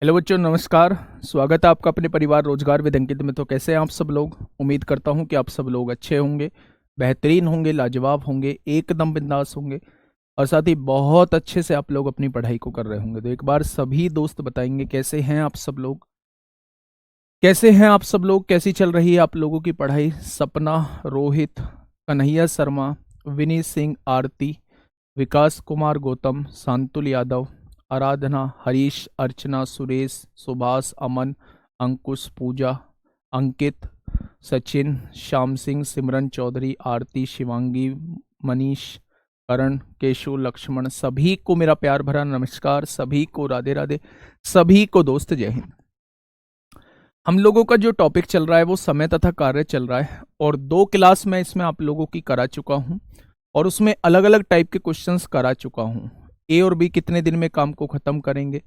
Hello बच्चों, नमस्कार। स्वागत है आपका अपने परिवार रोजगार विद अंकित में। तो कैसे हैं आप सब लोग? उम्मीद करता हूं कि आप सब लोग अच्छे होंगे, बेहतरीन होंगे, लाजवाब होंगे, एकदम बिंदास होंगे और साथ ही बहुत अच्छे से आप लोग अपनी पढ़ाई को कर रहे होंगे। तो एक बार सभी दोस्त बताएंगे कैसे हैं आप सब लोग, कैसे हैं आप सब लोग, कैसी चल रही है आप लोगों की पढ़ाई? सपना, रोहित, कन्हैया शर्मा, विनीत सिंह, आरती, विकास कुमार, गौतम, शांतुल यादव, आराधना, हरीश, अर्चना, सुरेश, सुभाष, अमन, अंकुश, पूजा, अंकित, सचिन, श्याम सिंह, सिमरन चौधरी, आरती, शिवांगी, मनीष, करण, केशु, लक्ष्मण, सभी को मेरा प्यार भरा नमस्कार, सभी को राधे राधे, सभी को दोस्त जय हिंद। हम लोगों का जो टॉपिक चल रहा है वो समय तथा कार्य चल रहा है और 2 क्लास मैं इसमें आप लोगों की करा चुका हूं और उसमें अलग अलग टाइप के क्वेश्चंस करा चुका हूं। ए और बी कितने दिन में काम को खत्म करेंगे,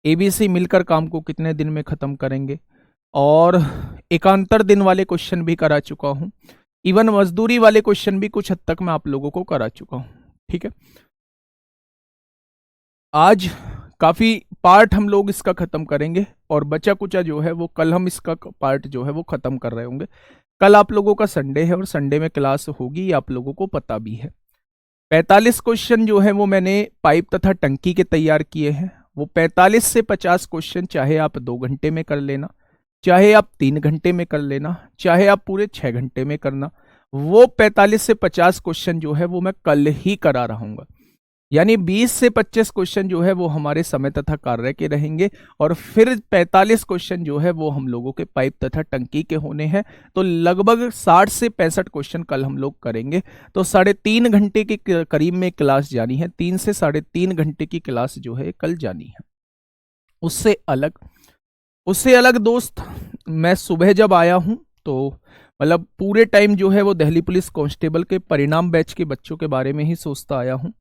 ए बी सी मिलकर काम को कितने दिन में खत्म करेंगे, और एकांतर दिन वाले क्वेश्चन भी करा चुका हूं। इवन मजदूरी वाले क्वेश्चन भी कुछ हद तक मैं आप लोगों को करा चुका हूं। ठीक है, आज काफी पार्ट हम लोग इसका खत्म करेंगे और बचा कुचा जो है वो कल हम इसका पार्ट जो है वो खत्म कर रहे होंगे। कल आप लोगों का संडे है और संडे में क्लास होगी, ये आप लोगों को पता भी है। 45 क्वेश्चन जो है वो मैंने पाइप तथा टंकी के तैयार किए हैं। वो 45 से 50 क्वेश्चन चाहे आप 2 घंटे में कर लेना, चाहे आप 3 घंटे में कर लेना, चाहे आप पूरे 6 घंटे में करना, वो 45 से 50 क्वेश्चन जो है वो मैं कल ही करा रहूंगा। यानी 20 से 25 क्वेश्चन जो है वो हमारे समय तथा कार्य के रहेंगे और फिर 45 क्वेश्चन जो है वो हम लोगों के पाइप तथा टंकी के होने हैं। तो लगभग 60 से 65 क्वेश्चन कल हम लोग करेंगे। तो 3.5 घंटे के करीब में क्लास जानी है, 3 से 3.5 घंटे की क्लास जो है कल जानी है। उससे अलग दोस्त, मैं सुबह जब आया हूं तो मतलब पूरे टाइम जो है वो दिल्ली पुलिस कांस्टेबल के परिणाम बैच के बच्चों के बारे में ही सोचता आया हूं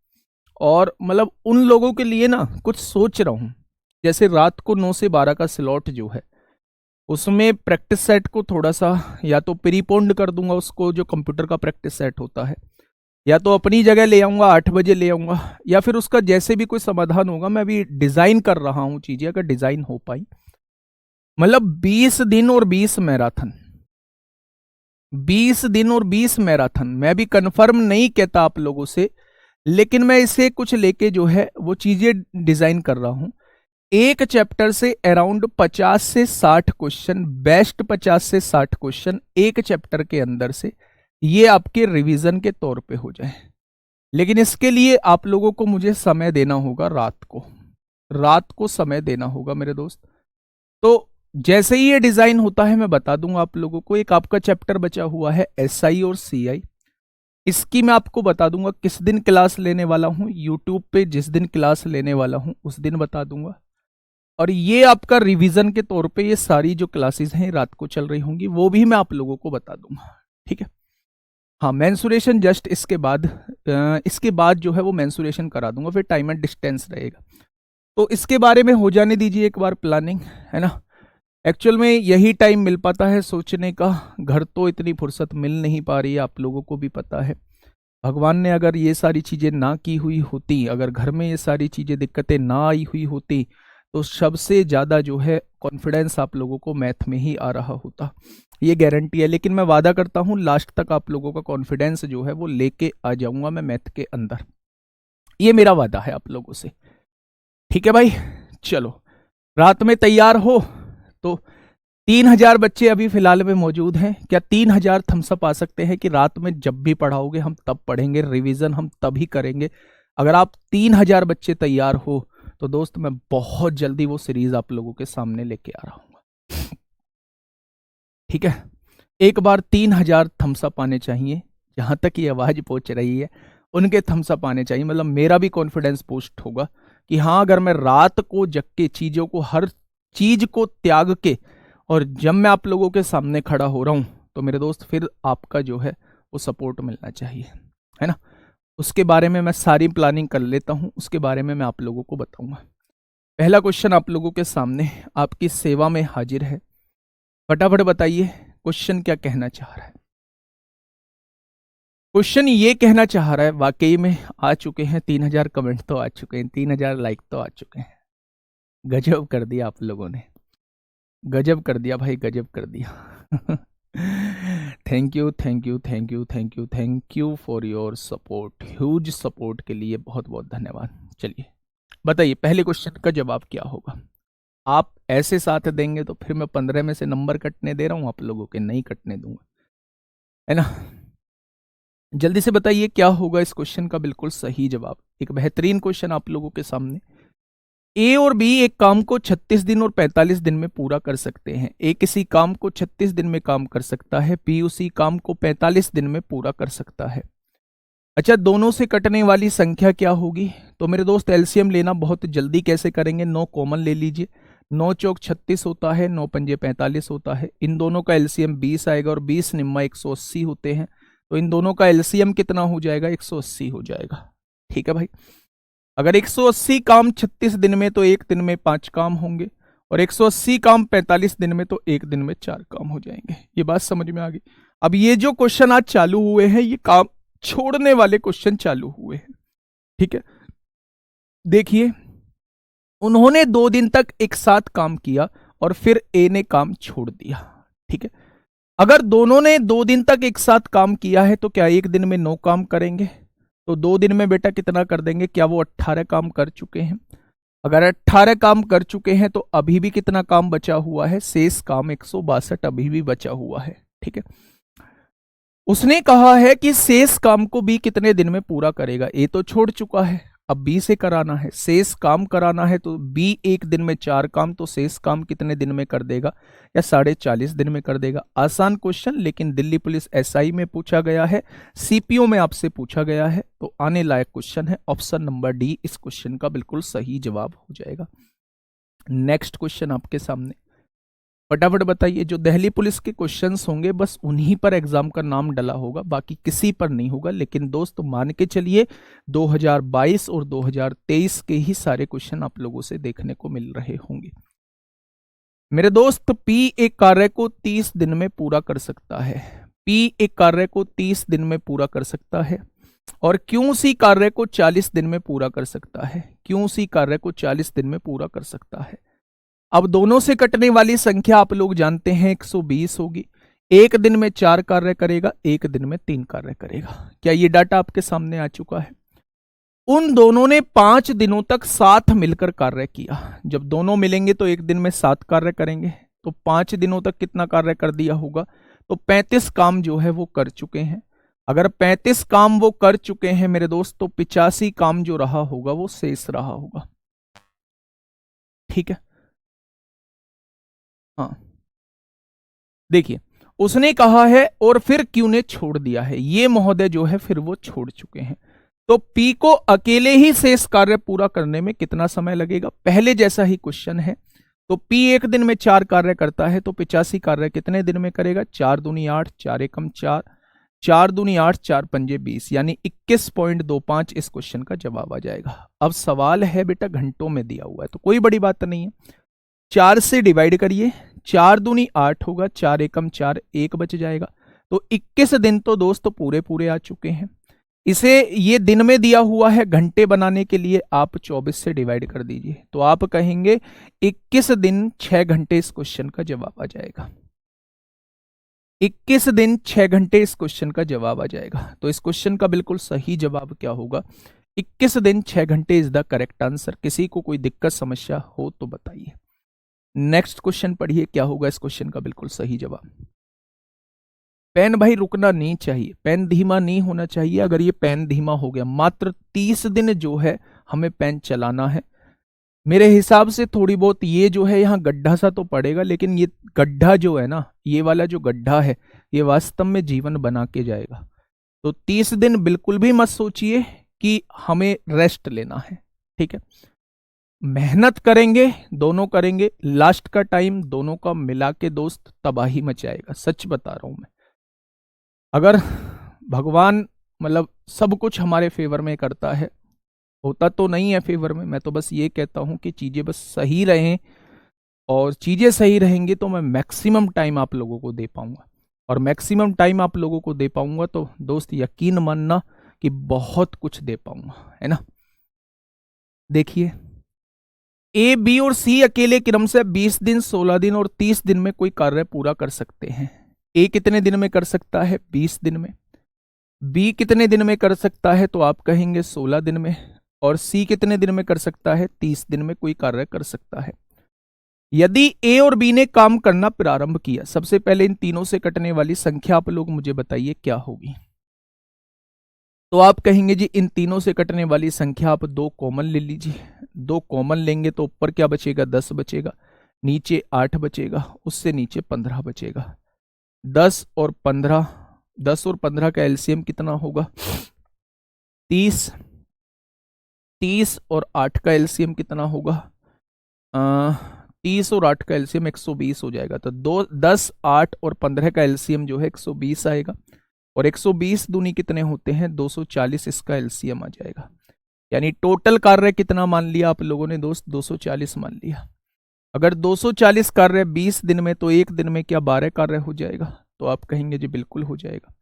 और मतलब उन लोगों के लिए ना कुछ सोच रहा हूं। जैसे रात को 9 से 12 का स्लॉट जो है उसमें प्रैक्टिस सेट को थोड़ा सा या तो प्रीपोन्ड कर दूंगा, उसको जो कंप्यूटर का प्रैक्टिस सेट होता है, या तो अपनी जगह ले आऊंगा, 8 बजे ले आऊंगा, या फिर उसका जैसे भी कोई समाधान होगा। मैं अभी डिजाइन कर रहा हूं चीजें, अगर डिजाइन हो पाई मतलब 20 दिन और 20 मैराथन, 20 दिन और 20 मैराथन। मैं भी कंफर्म नहीं कहता आप लोगों से, लेकिन मैं इसे कुछ लेके जो है वो चीजें डिजाइन कर रहा हूं। एक चैप्टर से अराउंड 50 से 60 क्वेश्चन, बेस्ट 50 से 60 क्वेश्चन एक चैप्टर के अंदर से, ये आपके रिवीजन के तौर पे हो जाए। लेकिन इसके लिए आप लोगों को मुझे समय देना होगा, रात को समय देना होगा मेरे दोस्त। तो जैसे ही ये डिजाइन होता है मैं बता दूंगा आप लोगों को। एक आपका चैप्टर बचा हुआ है एसआई और सीआई, इसकी मैं आपको बता दूंगा किस दिन क्लास लेने वाला हूं। यूट्यूब पे जिस दिन क्लास लेने वाला हूं उस दिन बता दूंगा। और ये आपका रिवीजन के तौर पे ये सारी जो क्लासेस हैं रात को चल रही होंगी वो भी मैं आप लोगों को बता दूंगा। ठीक है, हाँ, मेंसुरेशन जस्ट इसके बाद जो है वो मेंसुरेशन करा दूंगा, फिर टाइम एंड डिस्टेंस रहेगा। तो इसके बारे में हो जाने दीजिए एक बार प्लानिंग, है ना। एक्चुअल में यही टाइम मिल पाता है सोचने का, घर तो इतनी फुर्सत मिल नहीं पा रही है, आप लोगों को भी पता है। भगवान ने अगर ये सारी चीज़ें ना की हुई होती, अगर घर में ये सारी चीज़ें दिक्कतें ना आई हुई होती, तो सबसे ज़्यादा जो है कॉन्फिडेंस आप लोगों को मैथ में ही आ रहा होता, ये गारंटी है। लेकिन मैं वादा करता हूँ लास्ट तक आप लोगों का कॉन्फिडेंस जो है वो लेके आ जाऊंगा मैं मैथ के अंदर, ये मेरा वादा है आप लोगों से। ठीक है भाई, चलो रात में तैयार हो तो 3000 बच्चे अभी फिलहाल में मौजूद हैं। क्या 3000 थम्सअप आ सकते हैं कि रात में जब भी पढ़ाओगे हम तब पढ़ेंगे, रिवीजन हम तभी करेंगे? अगर आप 3000 बच्चे तैयार हो तो दोस्त मैं बहुत जल्दी वो सीरीज आप लोगों के सामने लेके आ रहा हूँ। ठीक है, एक बार 3000 थम्सअप आने चाहिए, जहां तक ये आवाज पहुंच रही है उनके थम्सअप आने चाहिए। मतलब मेरा भी कॉन्फिडेंस बूस्ट होगा कि हाँ, अगर मैं रात को जग के चीजों को, हर चीज को त्याग के, और जब मैं आप लोगों के सामने खड़ा हो रहा हूं तो मेरे दोस्त फिर आपका जो है वो सपोर्ट मिलना चाहिए, है ना। उसके बारे में मैं सारी प्लानिंग कर लेता हूं, उसके बारे में मैं आप लोगों को बताऊंगा। पहला क्वेश्चन आप लोगों के सामने आपकी सेवा में हाजिर है। फटाफट बताइए क्वेश्चन क्या कहना चाह रहा है। क्वेश्चन ये कहना चाह रहा है, वाकई में आ चुके हैं 3000 कमेंट तो आ चुके हैं, 3000 लाइक तो आ चुके हैं। गजब कर दिया आप लोगों ने, गजब कर दिया भाई, गजब कर दिया। Thank you thank you thank you thank you thank you for your support, huge support के लिए बहुत बहुत धन्यवाद। चलिए बताइए पहले क्वेश्चन का जवाब क्या होगा। आप ऐसे साथ देंगे तो फिर मैं 15 में से नंबर कटने दे रहा हूं आप लोगों के, नहीं कटने दूंगा, है ना। जल्दी से बताइए क्या होगा इस क्वेश्चन का बिल्कुल सही जवाब। एक बेहतरीन क्वेश्चन आप लोगों के सामने। ए और बी एक काम को 36 दिन और 45 दिन में पूरा कर सकते हैं। ए किसी काम को 36 दिन में काम कर सकता है, बी उसी काम को 45 दिन में पूरा कर सकता है। अच्छा, दोनों से कटने वाली संख्या क्या होगी? तो मेरे दोस्त एलसीएम लेना बहुत जल्दी कैसे करेंगे, 9 कॉमन ले लीजिए। 9 चौक 36 होता है, 9 पंजे 45 होता है। इन दोनों का एलसीएम 20 आएगा और 20 निम्मा 180 होते हैं, तो इन दोनों का एलसीएम कितना हो जाएगा? 180 हो जाएगा। ठीक है भाई, अगर 180 काम 36 दिन में तो एक दिन में 5 काम होंगे, और 180 काम 45 दिन में तो एक दिन में 4 काम हो जाएंगे। ये बात समझ में आ गई। अब ये जो क्वेश्चन आज चालू हुए हैं, ये काम छोड़ने वाले क्वेश्चन चालू हुए हैं। ठीक है, देखिए उन्होंने 2 दिन तक एक साथ काम किया और फिर ए ने काम छोड़ दिया। ठीक है, अगर दोनों ने 2 दिन तक एक साथ काम किया है तो क्या एक दिन में 9 काम करेंगे? तो 2 दिन में बेटा कितना कर देंगे? क्या वो 18 काम कर चुके हैं? अगर 18 काम कर चुके हैं तो अभी भी कितना काम बचा हुआ है? शेष काम 162 अभी भी बचा हुआ है। ठीक है, उसने कहा है कि शेष काम को बी कितने दिन में पूरा करेगा। ए तो छोड़ चुका है, अब बी से कराना है, शेष काम कराना है। तो बी एक दिन में 4 काम, तो शेष काम कितने दिन में कर देगा? या 40.5 दिन में कर देगा। आसान क्वेश्चन, लेकिन दिल्ली पुलिस एसआई में पूछा गया है, सीपीओ में आपसे पूछा गया है, तो आने लायक क्वेश्चन है। ऑप्शन नंबर डी इस क्वेश्चन का बिल्कुल सही जवाब हो जाएगा। नेक्स्ट क्वेश्चन आपके सामने, फटाफट बताइए। जो दिल्ली पुलिस के क्वेश्चंस होंगे बस उन्हीं पर एग्जाम का नाम डला होगा, बाकी किसी पर नहीं होगा। लेकिन दोस्त मान के चलिए 2022 और 2023 के ही सारे क्वेश्चन आप लोगों से देखने को मिल रहे होंगे। मेरे दोस्त, पी एक कार्य को 30 दिन में पूरा कर सकता है। पी एक कार्य को 30 दिन में पूरा कर सकता है, और क्यू सी कार्य को 40 दिन में पूरा कर सकता है। क्यू सी कार्य को 40 दिन में पूरा कर सकता है। अब दोनों से कटने वाली संख्या आप लोग जानते हैं 120 होगी। एक दिन में 4 कार्य करेगा, एक दिन में 3 कार्य करेगा। क्या ये डाटा आपके सामने आ चुका है? उन दोनों ने 5 दिनों तक साथ मिलकर कार्य किया। जब दोनों मिलेंगे तो एक दिन में 7 कार्य करेंगे, तो 5 दिनों तक कितना कार्य कर दिया होगा? तो 35 काम जो है वो कर चुके हैं। अगर 35 काम वो कर चुके हैं मेरे दोस्त, तो 85 काम जो रहा होगा वो शेष रहा होगा। ठीक है, हाँ देखिए, उसने कहा है और फिर क्यू ने छोड़ दिया है। ये महोदय जो है फिर वो छोड़ चुके हैं। तो पी को अकेले ही शेष कार्य पूरा करने में कितना समय लगेगा? पहले जैसा ही क्वेश्चन है। तो पी एक दिन में 4 कार्य करता है, तो 85 कार्य कितने दिन में करेगा? 4 दूनी 8, 4 एकम 4, 4 दूनी 8, 4 पंजे 20, यानी 21.25 इस क्वेश्चन का जवाब आ जाएगा। अब सवाल है बेटा घंटों में दिया हुआ है, तो कोई बड़ी बात नहीं है। 4 से डिवाइड करिए, 4 दूनी 8 होगा, 4 एकम 4, 1 बच जाएगा। तो 21 दिन तो दोस्त पूरे पूरे आ चुके हैं। इसे ये दिन में दिया हुआ है, घंटे बनाने के लिए आप 24 से डिवाइड कर दीजिए, तो आप कहेंगे 21 दिन 6 घंटे इस क्वेश्चन का जवाब आ जाएगा। 21 दिन 6 घंटे इस क्वेश्चन का जवाब आ जाएगा। तो इस क्वेश्चन का बिल्कुल सही जवाब क्या होगा? 21 दिन 6 घंटे इज द करेक्ट आंसर। किसी को कोई दिक्कत समस्या हो तो बताइए। नेक्स्ट क्वेश्चन पढ़िए, क्या होगा इस क्वेश्चन का बिल्कुल सही जवाब। पेन भाई रुकना नहीं चाहिए, पेन धीमा नहीं होना चाहिए। अगर ये पेन धीमा हो गया, मात्र 30 दिन जो है हमें पेन चलाना है। मेरे हिसाब से थोड़ी बहुत ये जो है यहाँ गड्ढा सा तो पड़ेगा, लेकिन ये गड्ढा जो है ना, ये वाला जो गड्ढा है, ये वास्तव में जीवन बना के जाएगा। तो 30 दिन बिल्कुल भी मत सोचिए कि हमें रेस्ट लेना है। ठीक है, मेहनत करेंगे, दोनों करेंगे, लास्ट का टाइम दोनों का मिला के दोस्त तबाही मचाएगा। सच बता रहा हूं मैं। अगर भगवान मतलब सब कुछ हमारे फेवर में करता है, होता तो नहीं है फेवर में, मैं तो बस ये कहता हूं कि चीजें बस सही रहें, और चीजें सही रहेंगी तो मैं मैक्सिमम टाइम आप लोगों को दे पाऊंगा। और मैक्सिमम टाइम आप लोगों को दे पाऊंगा तो दोस्त यकीन मानना कि बहुत कुछ दे पाऊंगा, है ना। देखिए ए, बी और सी अकेले क्रम से 20 दिन, 16 दिन और 30 दिन में कोई कार्य पूरा कर सकते हैं। ए कितने दिन में कर सकता है? 20 दिन में। बी कितने दिन में कर सकता है? तो आप कहेंगे 16 दिन में। और सी कितने दिन में कर सकता है? 30 दिन में कोई कार्य कर सकता है। यदि ए और बी ने काम करना प्रारंभ किया, सबसे पहले इन तीनों से कटने वाली संख्या आप लोग मुझे बताइए क्या होगी। तो आप कहेंगे जी इन तीनों से कटने वाली संख्या आप 2 कॉमन ले लीजिए। 2 कॉमन लेंगे तो ऊपर क्या बचेगा? 10 बचेगा, नीचे 8 बचेगा, उससे नीचे 15 बचेगा। 10 और 15, 10 और 15 का एलसीएम कितना होगा? 30। 30 और 8 का एलसीएम कितना होगा? 30 और 8 का एलसीएम 120 हो जाएगा। तो 10, 8 और 15 का एलसीएम जो है 120 आएगा। और 120 दूनी कितने होते हैं? 240, इसका एलसीएम आ जाएगा। यानी टोटल कार्य कितना मान लिया आप लोगों ने दोस्त? 240 मान लिया। अगर 240 कार्य 20 दिन में, तो एक दिन में क्या 12 कार्य हो जाएगा? तो आप कहेंगे जी बिल्कुल हो जाएगा।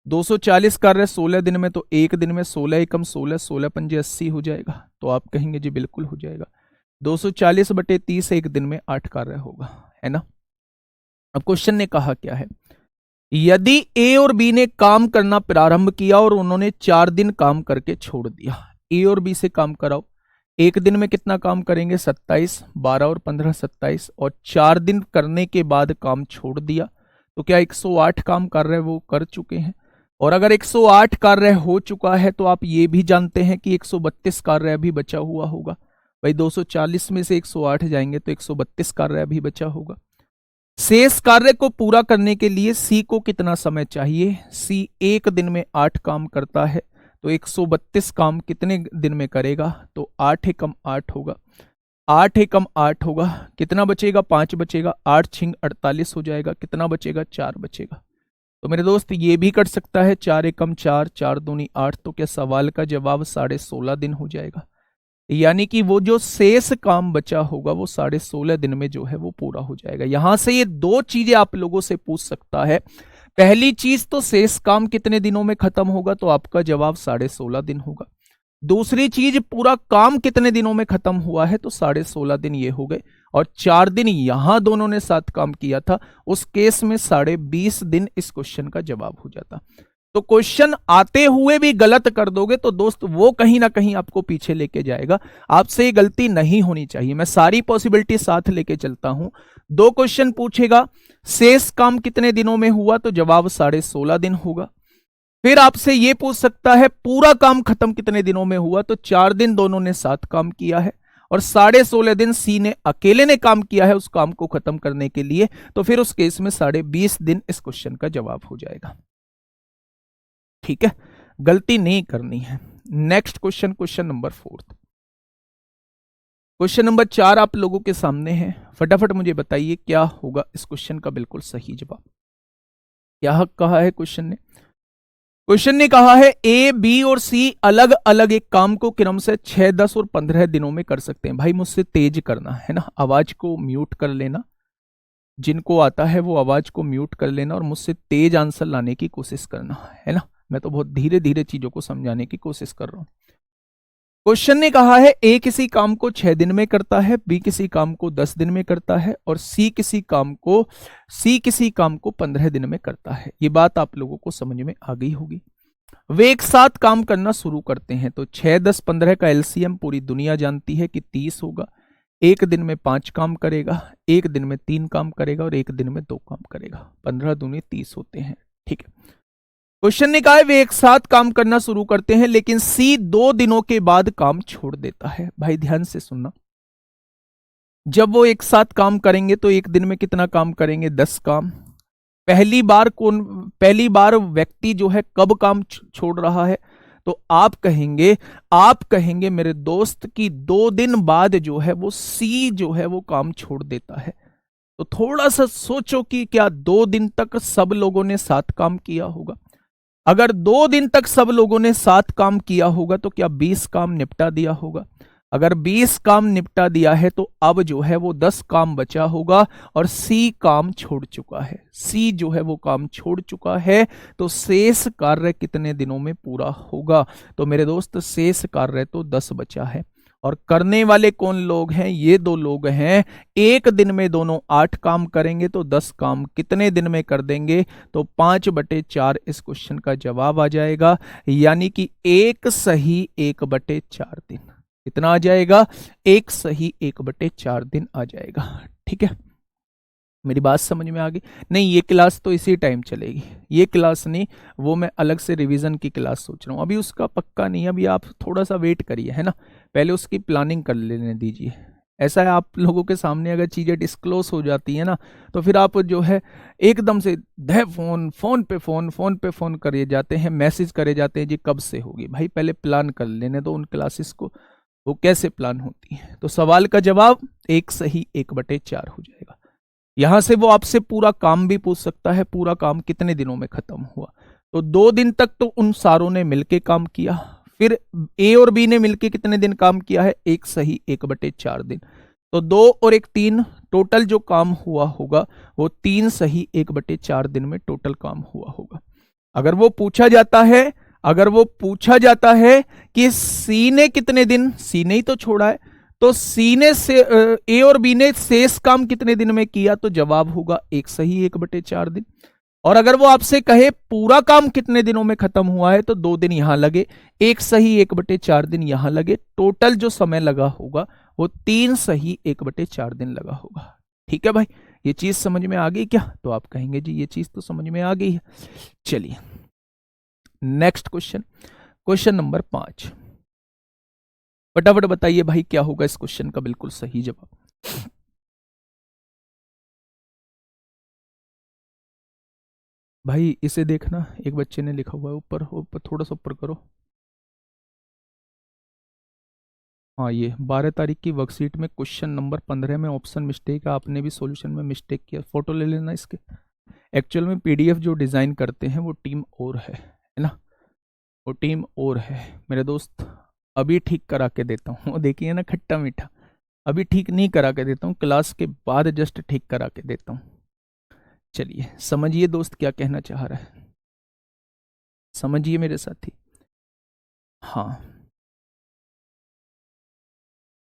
240 कार्य 16 दिन में, तो एक दिन में 16 एकम 16, 16 पंजे 80 हो जाएगा। तो आप कहेंगे जी बिल्कुल हो जाएगा। 240 बटे 30 एक दिन में 8 कार्य होगा, है ना। अब क्वेश्चन ने कहा क्या है, यदि ए और बी ने काम करना प्रारंभ किया और उन्होंने 4 दिन काम करके छोड़ दिया। ए और बी से काम कराओ, एक दिन में कितना काम करेंगे? 27, 12 और 15 27, और 4 दिन करने के बाद काम छोड़ दिया। तो क्या 108 काम कार्य वो कर चुके हैं? और अगर 108 कार्य हो चुका है तो आप ये भी जानते हैं कि 132 कार्य अभी बचा हुआ होगा। भाई 240 में से 108 जाएंगे तो 132 कार्य अभी बचा होगा। शेष कार्य को पूरा करने के लिए सी को कितना समय चाहिए? सी एक दिन में 8 काम करता है, तो 132 काम कितने दिन में करेगा? तो 8 एकम 8 होगा। 8 एकम 8 होगा, कितना बचेगा? 5 बचेगा। 8 छिंग 48 हो जाएगा, कितना बचेगा? 4 बचेगा। तो मेरे दोस्त ये भी कट सकता है, 4 एकम 4, 4 दूनी 8। तो क्या सवाल का जवाब 16.5 दिन हो जाएगा। यानी कि वो जो शेष काम बचा होगा वो 16.5 दिन में जो है वो पूरा हो जाएगा। यहां से ये 2 चीजें आप लोगों से पूछ सकता है। पहली चीज तो शेष काम कितने दिनों में खत्म होगा, तो आपका जवाब 16.5 दिन होगा। दूसरी चीज पूरा काम कितने दिनों में खत्म हुआ है, तो 16.5 दिन ये हो गए। और 4 दिन यहां दोनों ने साथ काम किया था, उस केस में 20.5 दिन इस क्वेश्चन का जवाब हो जाता। तो क्वेश्चन आते हुए भी गलत कर दोगे तो दोस्त वो कहीं ना कहीं आपको पीछे लेके जाएगा। आपसे ये गलती नहीं होनी चाहिए। मैं सारी पॉसिबिलिटी साथ लेके चलता हूं। 2 क्वेश्चन पूछेगा, शेष काम कितने दिनों में हुआ, तो जवाब 16.5 दिन होगा। फिर आपसे ये पूछ सकता है पूरा काम खत्म कितने दिनों में हुआ, तो 4 दिन दोनों ने साथ काम किया है, और 16.5 दिन सी ने अकेले ने काम किया है उस काम को खत्म करने के लिए। तो फिर उस केस में 20.5 दिन इस क्वेश्चन का जवाब हो जाएगा। ठीक है, गलती नहीं करनी है। Next question, question number 4। Question number 4 आप लोगों के सामने है। फटाफट मुझे बताइए क्या होगा इस क्वेश्चन का बिल्कुल सही जवाब। क्या कहा है क्वेश्चन ने? क्वेश्चन ने कहा है ए, बी और सी अलग अलग एक काम को क्रम से 6, 10 और 15 दिनों में कर सकते हैं। भाई मुझसे तेज करना है ना, आवाज को म्यूट कर लेना। जिनको आता है वो आवाज को म्यूट कर लेना और मुझसे तेज आंसर लाने की कोशिश करना है ना। मैं तो बहुत धीरे धीरे चीजों को समझाने की कोशिश कर रहा हूं। क्वेश्चन ने कहा है ए किसी काम को 6 दिन में करता है, बी किसी काम को 10 दिन में करता है, और सी किसी काम को 15 दिन में करता है। ये बात आप लोगों को समझ में आ गई होगी। वे एक साथ काम करना शुरू करते हैं, तो 6, 10, 15 का एलसीएम पूरी दुनिया जानती है कि 30 होगा। एक दिन में 5 काम करेगा, एक दिन में 3 काम करेगा, और एक दिन में 2 काम करेगा। 15 दूनी 30 होते हैं। ठीक है, क्वेश्चन ने कहा है वे एक साथ काम करना शुरू करते हैं, लेकिन सी 2 दिनों के बाद काम छोड़ देता है। भाई ध्यान से सुनना, जब वो एक साथ काम करेंगे तो एक दिन में कितना काम करेंगे? 10 काम। पहली बार व्यक्ति जो है कब काम छोड़ रहा है, तो आप कहेंगे मेरे दोस्त की 2 दिन बाद जो है वो सी जो है वो काम छोड़ देता है। तो थोड़ा सा सोचो कि क्या 2 दिन तक सब लोगों ने साथ काम किया होगा? अगर 2 दिन तक सब लोगों ने साथ काम किया होगा तो क्या 20 काम निपटा दिया होगा? अगर 20 काम निपटा दिया है तो अब जो है वो 10 काम बचा होगा, और सी काम छोड़ चुका है। सी जो है वो काम छोड़ चुका है, तो शेष कार्य कितने दिनों में पूरा होगा? तो मेरे दोस्त शेष कार्य तो 10 बचा है, और करने वाले कौन लोग हैं? ये दो लोग हैं। एक दिन में दोनों 8 काम करेंगे तो 10 काम कितने दिन में कर देंगे? तो 5/4 इस क्वेश्चन का जवाब आ जाएगा, यानी कि 1 सही 1/4 दिन। कितना आ जाएगा? 1 सही 1/4 दिन आ जाएगा। ठीक है, मेरी बात समझ में आ गई? नहीं, ये क्लास तो इसी टाइम चलेगी, ये क्लास नहीं, वो मैं अलग से रिवीजन की क्लास सोच रहा हूँ, अभी उसका पक्का नहीं, अभी आप थोड़ा सा वेट करिए, है ना, पहले उसकी प्लानिंग कर लेने दीजिए। ऐसा है, आप लोगों के सामने अगर चीज़ें डिस्क्लोज हो जाती है ना, तो फिर आप जो है एकदम से फोन पे फोन करे जाते हैं, मैसेज करे जाते हैं जी कब से होगी। भाई पहले प्लान कर लेने दो उन क्लासेस को, वो कैसे प्लान होती है। तो सवाल का जवाब 1 सही 1/4 हो जाएगा। यहां से वो आपसे पूरा काम भी पूछ सकता है, पूरा काम कितने दिनों में खत्म हुआ। तो 2 दिन तक तो उन सारों ने मिलके काम किया, फिर ए और बी ने मिलके कितने दिन काम किया है? 1 सही 1/4 दिन। तो 2 और 1 3, टोटल जो काम हुआ होगा वो 3 सही 1/4 दिन में टोटल काम हुआ होगा। अगर वो पूछा जाता है कि सी ने कितने दिन, सी ने ही तो छोड़ा है, तो सी ने से ए और बी ने शेष काम कितने दिन में किया, तो जवाब होगा 1 सही 1/4 दिन। और अगर वो आपसे कहे पूरा काम कितने दिनों में खत्म हुआ है, तो 2 दिन यहां लगे, 1 सही 1/4 दिन यहां लगे, टोटल जो समय लगा होगा वो 3 सही 1/4 दिन लगा होगा। ठीक है भाई, ये चीज समझ में आ गई क्या? तो आप कहेंगे जी ये चीज तो समझ में आ गई है। चलिए नेक्स्ट क्वेश्चन, क्वेश्चन नंबर 5। फटाफट बताइए भाई क्या होगा इस क्वेश्चन का बिल्कुल सही जवाब। भाई इसे देखना, एक बच्चे ने लिखा हुआ है ऊपर, थोड़ा सा ऊपर करो। हाँ, ये 12 तारीख की वर्कशीट में क्वेश्चन नंबर 15 में ऑप्शन मिस्टेक है, आपने भी सॉल्यूशन में मिस्टेक किया, फोटो ले लेना इसके। एक्चुअल में पीडीएफ जो डिजाइन करते हैं वो टीम और है ना, वो टीम और है मेरे दोस्त। अभी ठीक करा के देता हूँ, देखिए ना खट्टा मीठा, अभी ठीक नहीं करा के देता हूँ, क्लास के बाद जस्ट ठीक करा के देता हूँ। चलिए समझिए दोस्त क्या कहना चाह रहा है, समझिए मेरे साथी। हाँ,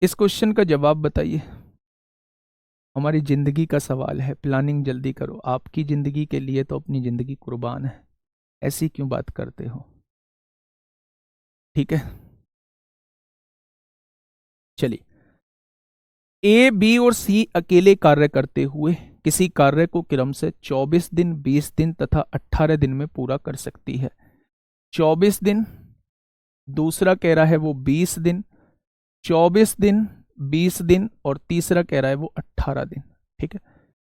इस क्वेश्चन का जवाब बताइए। हमारी जिंदगी का सवाल है, प्लानिंग जल्दी करो, आपकी जिंदगी के लिए तो अपनी जिंदगी कुर्बान है, ऐसी क्यों बात करते हो? ठीक है, चलिए, ए बी और सी अकेले कार्य करते हुए किसी कार्य को क्रम से 24 दिन, 20 दिन तथा 18 दिन में पूरा कर सकती है। 24 दिन, दूसरा कह रहा है वो 20 दिन, 24 दिन, 20 दिन और तीसरा कह रहा है वो 18 दिन। ठीक है,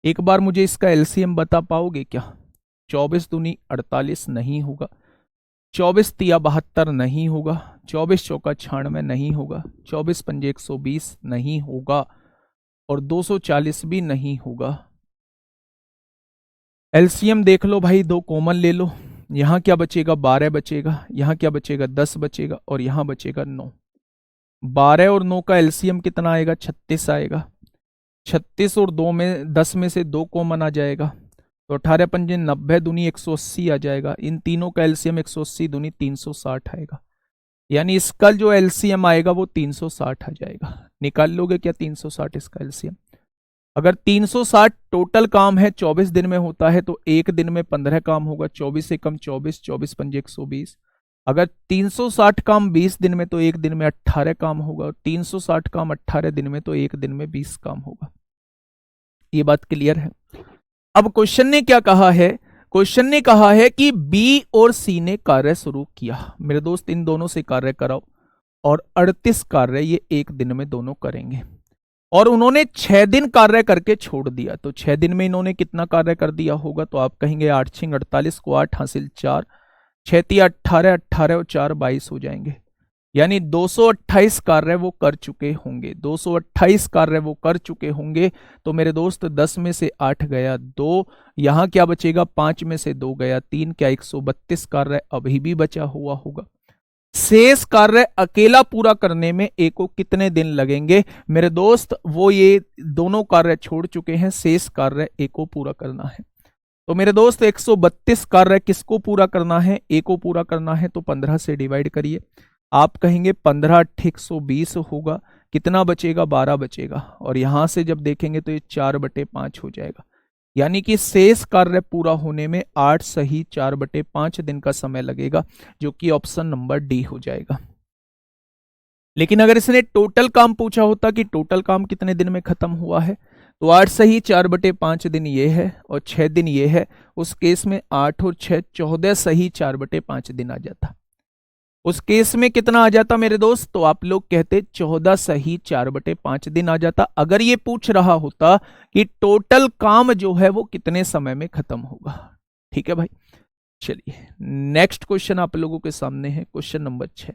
एक बार मुझे इसका एलसीएम बता पाओगे क्या? 24 दूनी 48 नहीं होगा, 24 तिया 72 नहीं होगा, 24 चौका 96 नहीं होगा, 24 पंजे 120 नहीं होगा और 240 भी नहीं होगा। एलसीएम देख लो भाई, 2 कॉमन ले लो, यहां क्या बचेगा? 12 बचेगा, यहां क्या बचेगा? 10 बचेगा और यहां बचेगा 9। 12 और 9 का एलसीएम कितना आएगा? 36 आएगा। 36 और 2 में 10 में से 2 कॉमन आ जाएगा, तो 18 पंजे 90 दूनी 180 आ जाएगा। इन तीनों का एलसीएम 180 दूनी 360 आएगा, यानी इसका जो एलसीएम आएगा वो 360 आ जाएगा। निकाल लोगे क्या 360 इसका एलसीएम? अगर 360 टोटल काम है 24 दिन में होता है तो एक दिन में 15 काम होगा, 24 से कम 24, 24 पंजे 120। अगर 360 काम 20 दिन में तो एक दिन में 18 काम होगा, 360 काम 18 दिन में तो एक दिन में 20 काम होगा। ये बात क्लियर है? अब क्वेश्चन ने क्या कहा है? क्वेश्चन ने कहा है कि बी और सी ने कार्य शुरू किया। मेरे दोस्त इन दोनों से कार्य कराओ, और 38 कार्य ये एक दिन में दोनों करेंगे, और उन्होंने 6 दिन कार्य करके छोड़ दिया। तो 6 दिन में इन्होंने कितना कार्य कर दिया होगा? तो आप कहेंगे 8 छिंग 48 को 8 हासिल 4, 6 तिया 18, 18 और 4 22 हो जाएंगे, यानी 228 कार्य वो कर चुके होंगे। 228 कार्य वो कर चुके होंगे। तो मेरे दोस्त 10 में से 8 गया 2, यहां क्या बचेगा? 5 में से 2 गया 3, क्या 132 कार्य अभी भी बचा हुआ होगा। शेष कार्य अकेला पूरा करने में ए को कितने दिन लगेंगे? मेरे दोस्त वो ये दोनों कार्य छोड़ चुके हैं, शेष कार्य ए को पूरा करना है। तो मेरे दोस्त 132 कार्य किसको पूरा करना है? ए को पूरा करना है, तो 15 से डिवाइड करिए, आप कहेंगे 15 8 120 होगा, कितना बचेगा, 12 बचेगा, और यहां से जब देखेंगे तो ये 4/5 हो जाएगा। यानी कि शेष कार्य पूरा होने में 8 सही 4/5 दिन का समय लगेगा, जो कि ऑप्शन नंबर डी हो जाएगा। लेकिन अगर इसने टोटल काम पूछा होता कि टोटल काम कितने दिन में खत्म हुआ है, तो 8 सही 4/5 दिन ये है और 6 दिन ये है, उस केस में 8 और 6 14 सही 4/5 दिन आ जाता। उस केस में कितना आ जाता मेरे दोस्त, तो आप लोग कहते 14 सही 4/5 दिन आ जाता, अगर ये पूछ रहा होता कि टोटल काम जो है वो कितने समय में खत्म होगा। ठीक है भाई, चलिए नेक्स्ट क्वेश्चन आप लोगों के सामने है, क्वेश्चन नंबर 6।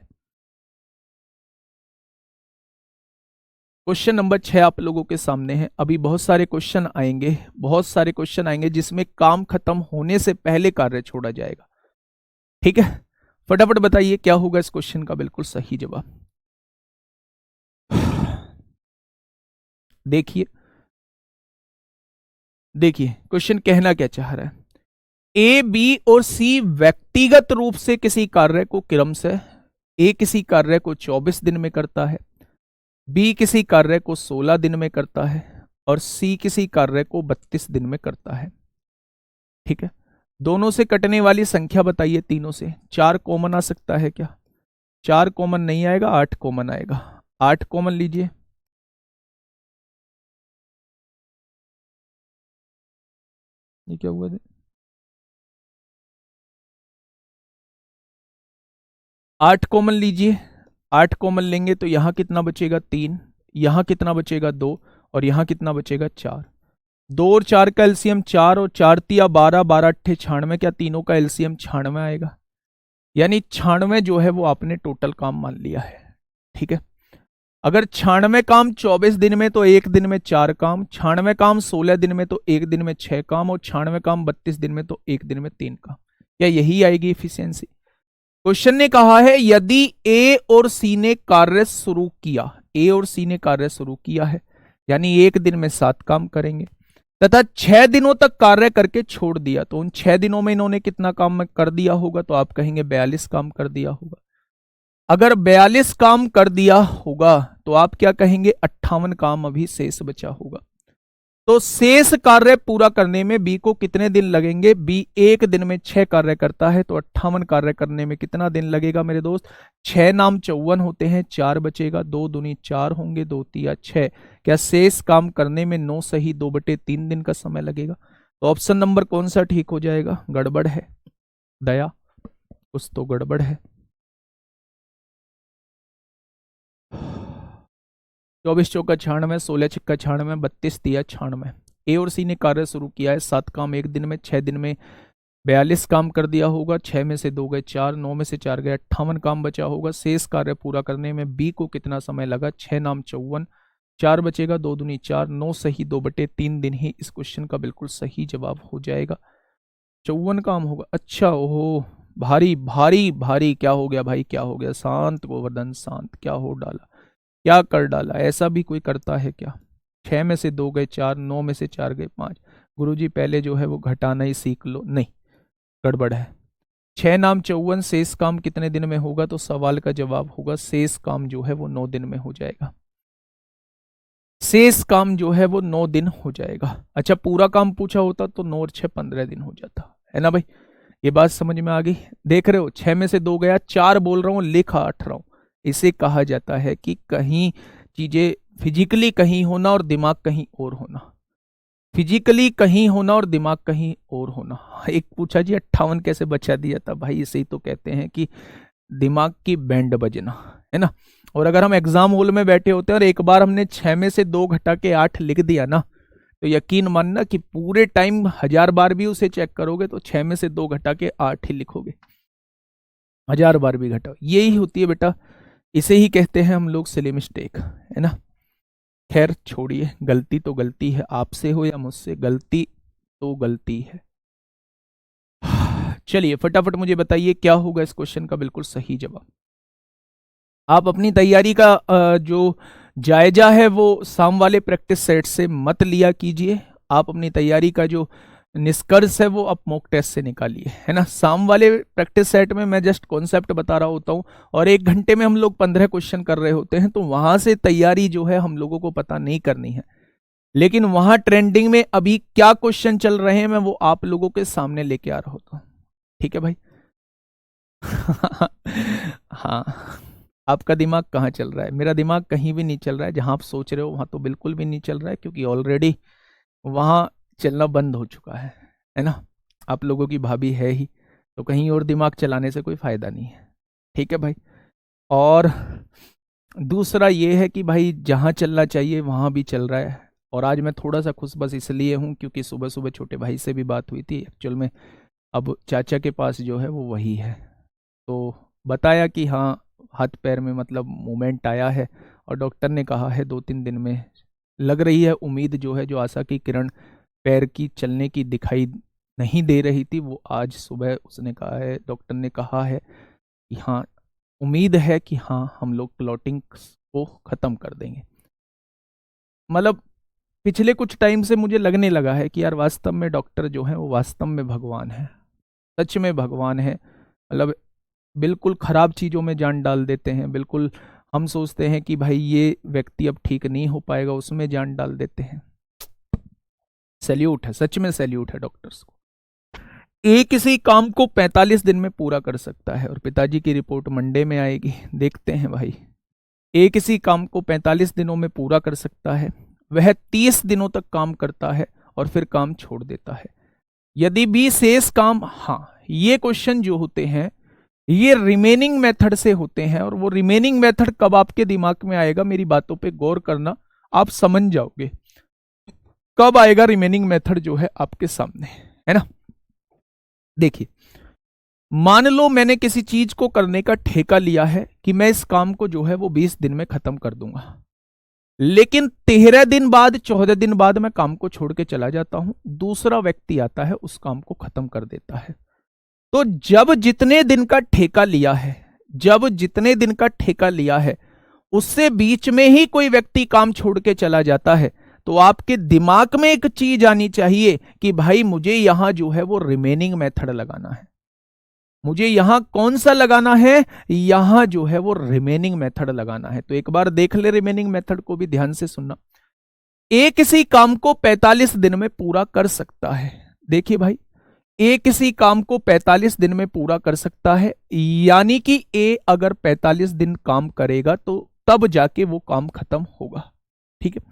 क्वेश्चन नंबर 6 आप लोगों के सामने है। अभी बहुत सारे क्वेश्चन आएंगे, बहुत सारे क्वेश्चन आएंगे जिसमें काम खत्म होने से पहले कार्य छोड़ा जाएगा। ठीक है, फटाफट बताइए क्या होगा इस क्वेश्चन का बिल्कुल सही जवाब। देखिए देखिए क्वेश्चन कहना क्या चाह रहा है। ए, बी और सी व्यक्तिगत रूप से किसी कार्य को क्रम से, ए किसी कार्य को 24 दिन में करता है, बी किसी कार्य को 16 दिन में करता है, और सी किसी कार्य को 32 दिन में करता है। ठीक है, दोनों से कटने वाली संख्या बताइए, तीनों से 4 कॉमन आ सकता है क्या? 4 कॉमन नहीं आएगा, 8 कॉमन आएगा। 8 कॉमन लीजिए। ये क्या हुआ था? 8 कॉमन लीजिए। 8 कॉमन लेंगे तो यहां कितना बचेगा 3, यहां कितना बचेगा 2, और यहां कितना बचेगा 4। 2 और 4 का एलसीएम 4, और 4 तिया 12, 12 अट्ठे 96, क्या तीनों का एलसीएम 96 आएगा? यानी 96 जो है वो आपने टोटल काम मान लिया है। ठीक है, अगर 96 काम 24 दिन में तो एक दिन में 4 काम, 96 काम 16 दिन में तो एक दिन में 6 काम, और 96 काम 32 दिन में तो एक दिन में 3 काम। क्या यही आएगी इफिशियंसी? क्वेश्चन ने कहा है यदि ए और सी ने कार्य शुरू किया, ए और सी ने कार्य शुरू किया है, यानी एक दिन में 7 काम करेंगे, तथा 6 दिनों तक कार्य करके छोड़ दिया, तो उन 6 दिनों में इन्होंने कितना काम कर दिया होगा? तो आप कहेंगे 42 काम कर दिया होगा। अगर 42 काम कर दिया होगा तो आप क्या कहेंगे? 58 काम अभी शेष बचा होगा। तो शेष कार्य पूरा करने में बी को कितने दिन लगेंगे? बी एक दिन में 6 कार्य करता है, तो 58 कार्य करने में कितना दिन लगेगा मेरे दोस्त? 6 नाम 54 होते हैं, 4 बचेगा, 2 दूनी 4 होंगे, 2 तिया 6। क्या शेष काम करने में 9 सही 2/3 दिन का समय लगेगा? तो ऑप्शन नंबर कौन सा ठीक हो जाएगा? गड़बड़ है दया, कुछ तो गड़बड़ है। 24 चौका 96, 16 छक्का 96, 32 तिया 96। ए और सी ने कार्य शुरू किया है, 7 काम एक दिन में, 6 दिन में 42 काम कर दिया होगा, 6 में से 2 गए 4, 9 में से 4 गए 58 काम बचा होगा। शेष कार्य पूरा करने में बी को कितना समय लगा? 6 नाम 54, 4 बचेगा, 2 दूनी 4, 9 सही 2/3 दिन ही इस क्वेश्चन का बिल्कुल सही जवाब हो जाएगा। 54 काम होगा। अच्छा, ओहो भारी भारी भारी, क्या हो गया भाई, क्या हो गया? शांत गोवर्धन शांत, क्या हो डाला, क्या कर डाला? ऐसा भी कोई करता है क्या? 6 में से 2 गए 4, 9 में से 4 गए 5। गुरुजी पहले जो है वो घटाना ही सीख लो। नहीं, गड़बड़ है। 6 नाम 54, शेष काम कितने दिन में होगा? तो सवाल का जवाब होगा शेष काम जो है वो 9 दिन में हो जाएगा। शेष काम जो है वो 9 दिन हो जाएगा। अच्छा, पूरा काम पूछा होता तो 9 और 6 15 दिन हो जाता, है ना भाई? ये बात समझ में आ गई? देख रहे हो, 6 में से 2 गया, 4 बोल रहा हूं, लिखा 8 रहा हूं। इसे कहा जाता है कि कहीं चीजें फिजिकली कहीं होना और दिमाग कहीं और होना, फिजिकली कहीं होना और दिमाग कहीं और होना। एक पूछा जी 58 कैसे बचा दिया था? भाई इसे ही तो कहते हैं कि दिमाग की बैंड बजना, है ना? और अगर हम एग्जाम हॉल में बैठे होते हैं और एक बार हमने 6 में से 2 घटा के 8 लिख दिया ना, तो यकीन मानना कि पूरे टाइम 1000 बार भी उसे चेक करोगे तो 6 में से 2 घटा के 8 ही लिखोगे, 1000 बार भी घटाओ। यही होती है बेटा, इसे ही कहते हैं हम लोग सिली मिस्टेक, है ना? खैर छोड़िए, गलती तो गलती है, आपसे हो या मुझसे, गलती तो गलती है। चलिए फटाफट मुझे बताइए क्या होगा इस क्वेश्चन का बिल्कुल सही जवाब। आप अपनी तैयारी का जो जायजा है वो शाम वाले प्रैक्टिस सेट से मत लिया कीजिए। आप अपनी तैयारी का जो निष्कर्ष है वो आप मॉक टेस्ट से निकालिए, है ना। शाम वाले प्रैक्टिस सेट में मैं जस्ट कॉन्सेप्ट बता रहा होता हूँ और 1 घंटे में हम लोग 15 क्वेश्चन कर रहे होते हैं, तो वहां से तैयारी जो है हम लोगों को पता नहीं करनी है। लेकिन वहां ट्रेंडिंग में अभी क्या क्वेश्चन चल रहे हैं मैं वो आप लोगों के सामने लेके आ रहा होता हूँ, ठीक है भाई। हाँ, आपका दिमाग कहाँ चल रहा है? मेरा दिमाग कहीं भी नहीं चल रहा है, जहां आप सोच रहे हो वहां तो बिल्कुल भी नहीं चल रहा है, क्योंकि ऑलरेडी वहां चलना बंद हो चुका है ना। आप लोगों की भाभी है ही, तो कहीं और दिमाग चलाने से कोई फायदा नहीं है, ठीक है भाई। और दूसरा ये है कि भाई जहां चलना चाहिए वहां भी चल रहा है। और आज मैं थोड़ा सा खुश बस इसलिए हूं क्योंकि सुबह सुबह छोटे भाई से भी बात हुई थी। एक्चुअल में अब चाचा के पास जो है वो वही है, तो बताया कि हाँ हाथ पैर में मतलब मूवमेंट आया है, और डॉक्टर ने कहा है 2-3 दिन में लग रही है उम्मीद जो है, जो आशा की किरण पैर की चलने की दिखाई नहीं दे रही थी, वो आज सुबह उसने कहा है, डॉक्टर ने कहा है कि हाँ उम्मीद है कि हाँ हम लोग क्लॉटिंग को ख़त्म कर देंगे। मतलब पिछले कुछ टाइम से मुझे लगने लगा है कि यार वास्तव में डॉक्टर जो है वो वास्तव में भगवान है, सच में भगवान है। मतलब बिल्कुल ख़राब चीज़ों में जान डाल देते हैं, बिल्कुल हम सोचते हैं कि भाई ये व्यक्ति अब ठीक नहीं हो पाएगा, उसमें जान डाल देते हैं। सैल्यूट है, सच में सैल्यूट है डॉक्टर्स को। एक किसी काम को 45 दिन में पूरा कर सकता है, और पिताजी की रिपोर्ट मंडे में आएगी, देखते हैं भाई। एक किसी काम को 45 दिनों में पूरा कर सकता है, वह 30 दिनों तक काम करता है और फिर काम छोड़ देता है। यदि भी शेष काम, हाँ ये क्वेश्चन जो होते हैं ये रिमेनिंग मेथड से होते हैं, और वो रिमेनिंग मेथड कब आपके दिमाग में आएगा, मेरी बातों पे गौर करना, आप समझ जाओगे कब आएगा रिमेनिंग मेथड जो है आपके सामने, है ना। देखिए, मान लो मैंने किसी चीज को करने का ठेका लिया है कि मैं इस काम को जो है वो 20 दिन में खत्म कर दूंगा, लेकिन 13 दिन बाद 14 दिन बाद मैं काम को छोड़ के चला जाता हूं, दूसरा व्यक्ति आता है उस काम को खत्म कर देता है। तो जब जितने दिन का ठेका लिया है, जब जितने दिन का ठेका लिया है उससे बीच में ही कोई व्यक्ति काम छोड़ के चला जाता है, तो आपके दिमाग में एक चीज आनी चाहिए कि भाई मुझे यहां जो है वो रिमेनिंग मेथड लगाना है। मुझे यहां कौन सा लगाना है, यहां जो है वो रिमेनिंग मेथड लगाना है। तो एक बार देख ले रिमेनिंग मेथड को भी ध्यान से सुनना। एक किसी काम को 45 दिन में पूरा कर सकता है। देखिए भाई, ए किसी काम को 45 दिन में पूरा कर सकता है, यानी कि ए अगर 45 दिन काम करेगा तो तब जाके वो काम खत्म होगा, ठीक है।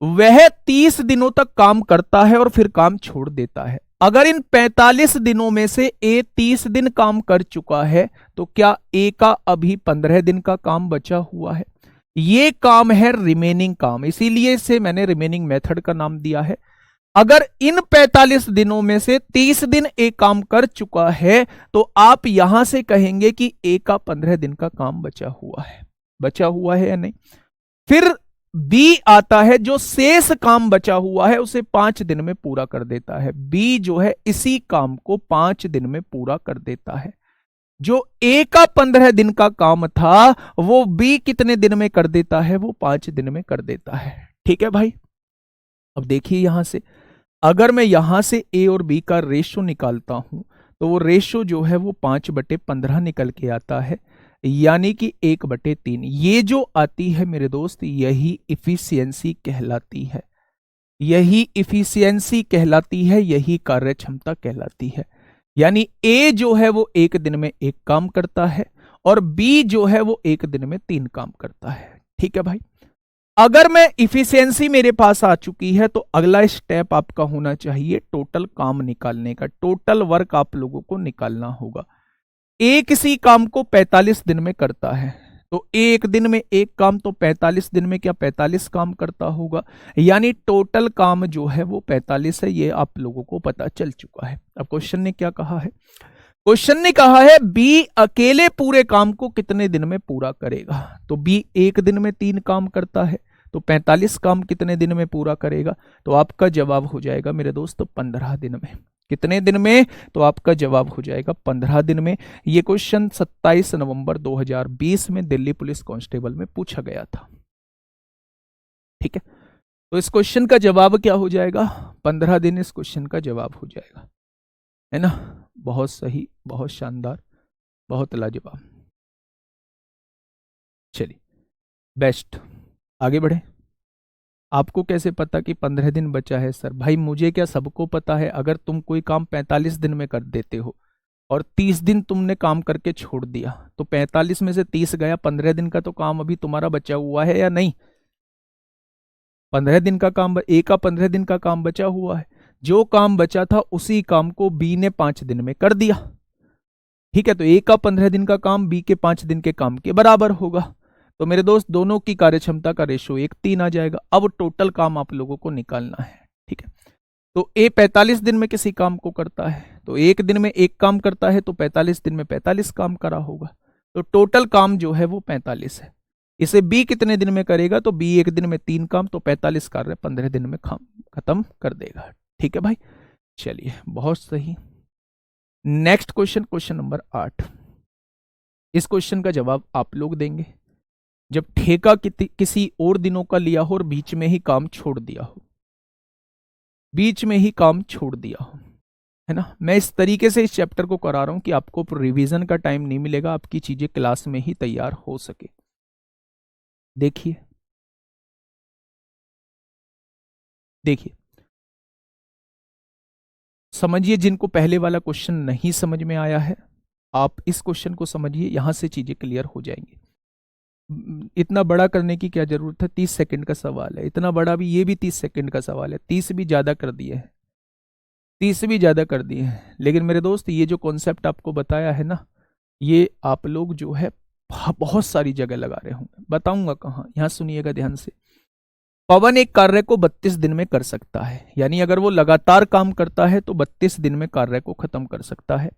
वह 30 दिनों तक काम करता है और फिर काम छोड़ देता है। अगर इन 45 दिनों में से ए 30 दिन काम कर चुका है, तो क्या ए का अभी 15 दिन का काम बचा हुआ है? ये काम है रिमेनिंग काम, इसीलिए इसे मैंने रिमेनिंग मेथड का नाम दिया है। अगर इन 45 दिनों में से 30 दिन ए काम कर चुका है, तो आप यहां से कहेंगे कि ए का 15 दिन का काम बचा हुआ है या नहीं। फिर बी आता है, जो शेष काम बचा हुआ है उसे 5 दिन में पूरा कर देता है। बी जो है इसी काम को 5 दिन में पूरा कर देता है। जो ए का 15 दिन का काम था वो बी कितने दिन में कर देता है, वो 5 दिन में कर देता है, ठीक है भाई। अब देखिए यहां से, अगर मैं यहां से ए और बी का रेशो निकालता हूं, तो वो रेशो जो है वो 5/15 निकल के आता है, यानी कि 1/3। ये जो आती है मेरे दोस्त, यही इफिशियंसी कहलाती है, यही इफिशियंसी कहलाती है, यही कार्य क्षमता कहलाती है। यानी ए जो है वो 1 दिन में 1 काम करता है, और बी जो है वो 1 दिन में 3 काम करता है, ठीक है भाई। अगर मैं इफिशियंसी मेरे पास आ चुकी है, तो अगला स्टेप आपका होना चाहिए टोटल काम निकालने का, टोटल वर्क आप लोगों को निकालना होगा। ए किसी काम को 45 दिन में करता है, तो एक दिन में 1 काम, तो 45 दिन में क्या 45 काम करता होगा, यानी टोटल काम जो है वो 45 है। ये आप लोगों को पता चल चुका है। अब क्वेश्चन ने क्या कहा है, क्वेश्चन ने कहा है बी अकेले पूरे काम को कितने दिन में पूरा करेगा। तो बी 1 दिन में 3 काम करता है, तो 45 काम कितने दिन में पूरा करेगा, तो आपका जवाब हो जाएगा मेरे दोस्त 15 दिन में। कितने दिन में, तो आपका जवाब हो जाएगा 15 दिन में। यह क्वेश्चन 27 नवंबर 2020 में दिल्ली पुलिस कांस्टेबल में पूछा गया था, ठीक है। तो इस क्वेश्चन का जवाब क्या हो जाएगा? 15 दिन इस क्वेश्चन का जवाब हो जाएगा, है ना। बहुत सही, बहुत शानदार, बहुत लाजवाब। चलिए बेस्ट, आगे बढ़े। आपको कैसे पता कि 15 दिन बचा है सर? भाई मुझे क्या, सबको पता है। अगर तुम कोई काम 45 दिन में कर देते हो और 30 दिन तुमने काम करके छोड़ दिया, तो 45 में से 30 गया, 15 दिन का तो काम अभी तुम्हारा बचा हुआ है या नहीं? 15 दिन का काम, ए का 15 दिन का काम बचा हुआ है। जो काम बचा था उसी काम को बी ने 5 दिन में कर दिया, ठीक है। तो ए का 15 दिन का काम बी के 5 दिन के काम के बराबर होगा। तो मेरे दोस्त दोनों की कार्यक्षमता का रेशो 1:3 आ जाएगा। अब टोटल काम आप लोगों को निकालना है, ठीक है। तो ए 45 दिन में किसी काम को करता है, तो एक दिन में एक काम करता है, तो 45 दिन में 45 काम करा होगा। तो टोटल काम जो है वो 45 है। इसे बी कितने दिन में करेगा? तो बी एक दिन में 3 काम, तो 45 कार्य 15 दिन में खत्म कर देगा, ठीक है भाई। चलिए बहुत सही। Next question, question number 8। इस क्वेश्चन का जवाब आप लोग देंगे। जब ठेका किसी और दिनों का लिया हो और बीच में ही काम छोड़ दिया हो, बीच में ही काम छोड़ दिया हो, है ना। मैं इस तरीके से इस चैप्टर को करा रहा हूं कि आपको रिवीजन का टाइम नहीं मिलेगा, आपकी चीजें क्लास में ही तैयार हो सके। देखिए देखिए, समझिए, जिनको पहले वाला क्वेश्चन नहीं समझ में आया है, आप इस क्वेश्चन को समझिए, यहां से चीजें क्लियर हो जाएंगी। इतना बड़ा करने की क्या जरूरत है? 30 सेकंड का सवाल है, इतना बड़ा भी, ये भी 30 सेकंड का सवाल है। 30 भी ज्यादा कर दिए हैं, 30 भी ज्यादा कर दिए हैं। लेकिन मेरे दोस्त, ये जो कॉन्सेप्ट आपको बताया है ना, ये आप लोग जो है बहुत सारी जगह लगा रहे होंगे। बताऊंगा कहाँ, यहां सुनिएगा ध्यान से। पवन एक कार्य को 32 दिन में कर सकता है, यानी अगर वो लगातार काम करता है तो 32 दिन में कार्य को खत्म कर सकता है।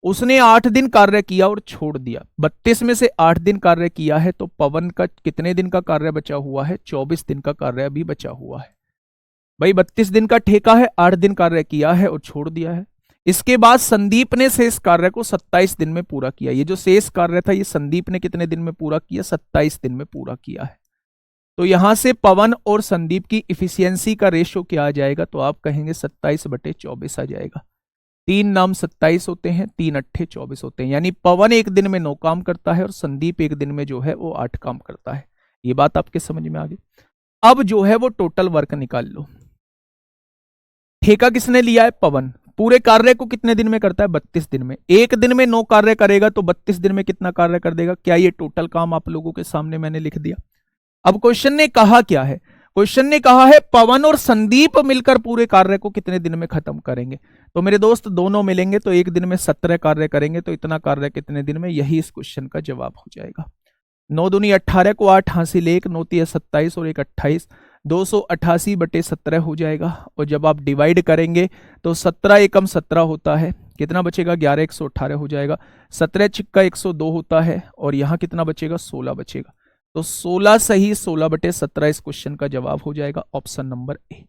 उसने 8 दिन कार्य किया और छोड़ दिया। 32 में से 8 दिन कार्य किया है, तो पवन का कितने दिन का कार्य बचा हुआ है? 24 दिन का कार्य अभी बचा हुआ है। भाई 32 दिन का ठेका है, 8 दिन कार्य किया है और छोड़ दिया है। इसके बाद संदीप ने शेष कार्य को 27 दिन में पूरा किया। ये जो शेष कार्य था, ये संदीप ने कितने दिन में पूरा किया? 27 दिन में पूरा किया है। तो यहां से पवन और संदीप की इफिशियंसी का रेशो क्या आ जाएगा? तो आप कहेंगे 27/24 आ जाएगा। 3 नाम 27 होते हैं, 3 अट्ठे 24 होते हैं। यानी पवन एक दिन में 9 काम करता है और संदीप एक दिन में जो है वो 8 काम करता है। ये बात आपके समझ में आ गई। अब जो है वो टोटल वर्क निकाल लो। ठेका किसने लिया है? पवन। पूरे कार्य को कितने दिन में करता है? 32 दिन में। एक दिन में 9 कार्य करेगा तो 32 दिन में कितना कार्य कर देगा? क्या ये टोटल काम आप लोगों के सामने मैंने लिख दिया? अब क्वेश्चन ने कहा क्या है? क्वेश्चन ने कहा है पवन और संदीप मिलकर पूरे कार्य को कितने दिन में खत्म करेंगे। तो मेरे दोस्त दोनों मिलेंगे तो एक दिन में 17 कार्य करेंगे, तो इतना कार्य कितने दिन में? यही इस क्वेश्चन का जवाब हो जाएगा। 9 दूनी 18 को 8 हासिल 1, 9 तिया 27 और 1 28, 288/17 हो जाएगा। और जब आप डिवाइड करेंगे तो 17 एकम 17 होता है, कितना बचेगा? 11 118 हो जाएगा। 17 छिक्का 102 होता है और यहां कितना बचेगा? 16 बचेगा। तो 16 सही 16/17 इस क्वेश्चन का जवाब हो जाएगा, option number A.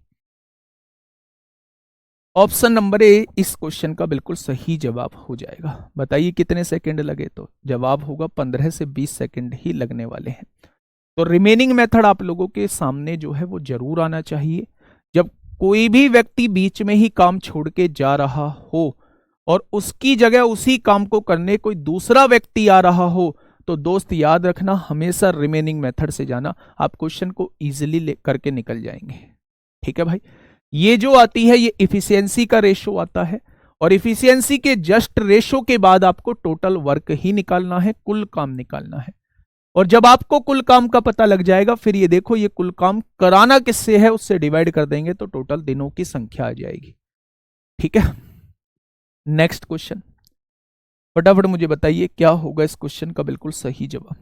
Option number A इस क्वेश्चन का बिल्कुल सही जवाब हो जाएगा। बताइए कितने सेकंड लगे? तो जवाब होगा 15 से 20 सेकंड ही लगने वाले हैं। तो रिमेनिंग मेथड आप लोगों के सामने जो है वो जरूर आना चाहिए। जब कोई भी व्यक्ति बीच में ही काम छोड़ के जा रहा हो और उसकी जगह उसी काम को करने कोई दूसरा व्यक्ति आ रहा हो, तो दोस्त याद रखना, हमेशा रिमेनिंग मेथड से जाना, आप क्वेश्चन को इजीली करके निकल जाएंगे। ठीक है भाई। ये जो आती है ये इफिशियंसी का रेशो आता है, और इफिशियंसी के जस्ट रेशो के बाद आपको टोटल वर्क ही निकालना है, कुल काम निकालना है। और जब आपको कुल काम का पता लग जाएगा, फिर ये देखो ये कुल काम कराना किससे है उससे डिवाइड कर देंगे तो टोटल दिनों की संख्या आ जाएगी। ठीक है। नेक्स्ट क्वेश्चन, फटाफट मुझे बताइए क्या होगा इस क्वेश्चन का बिल्कुल सही जवाब।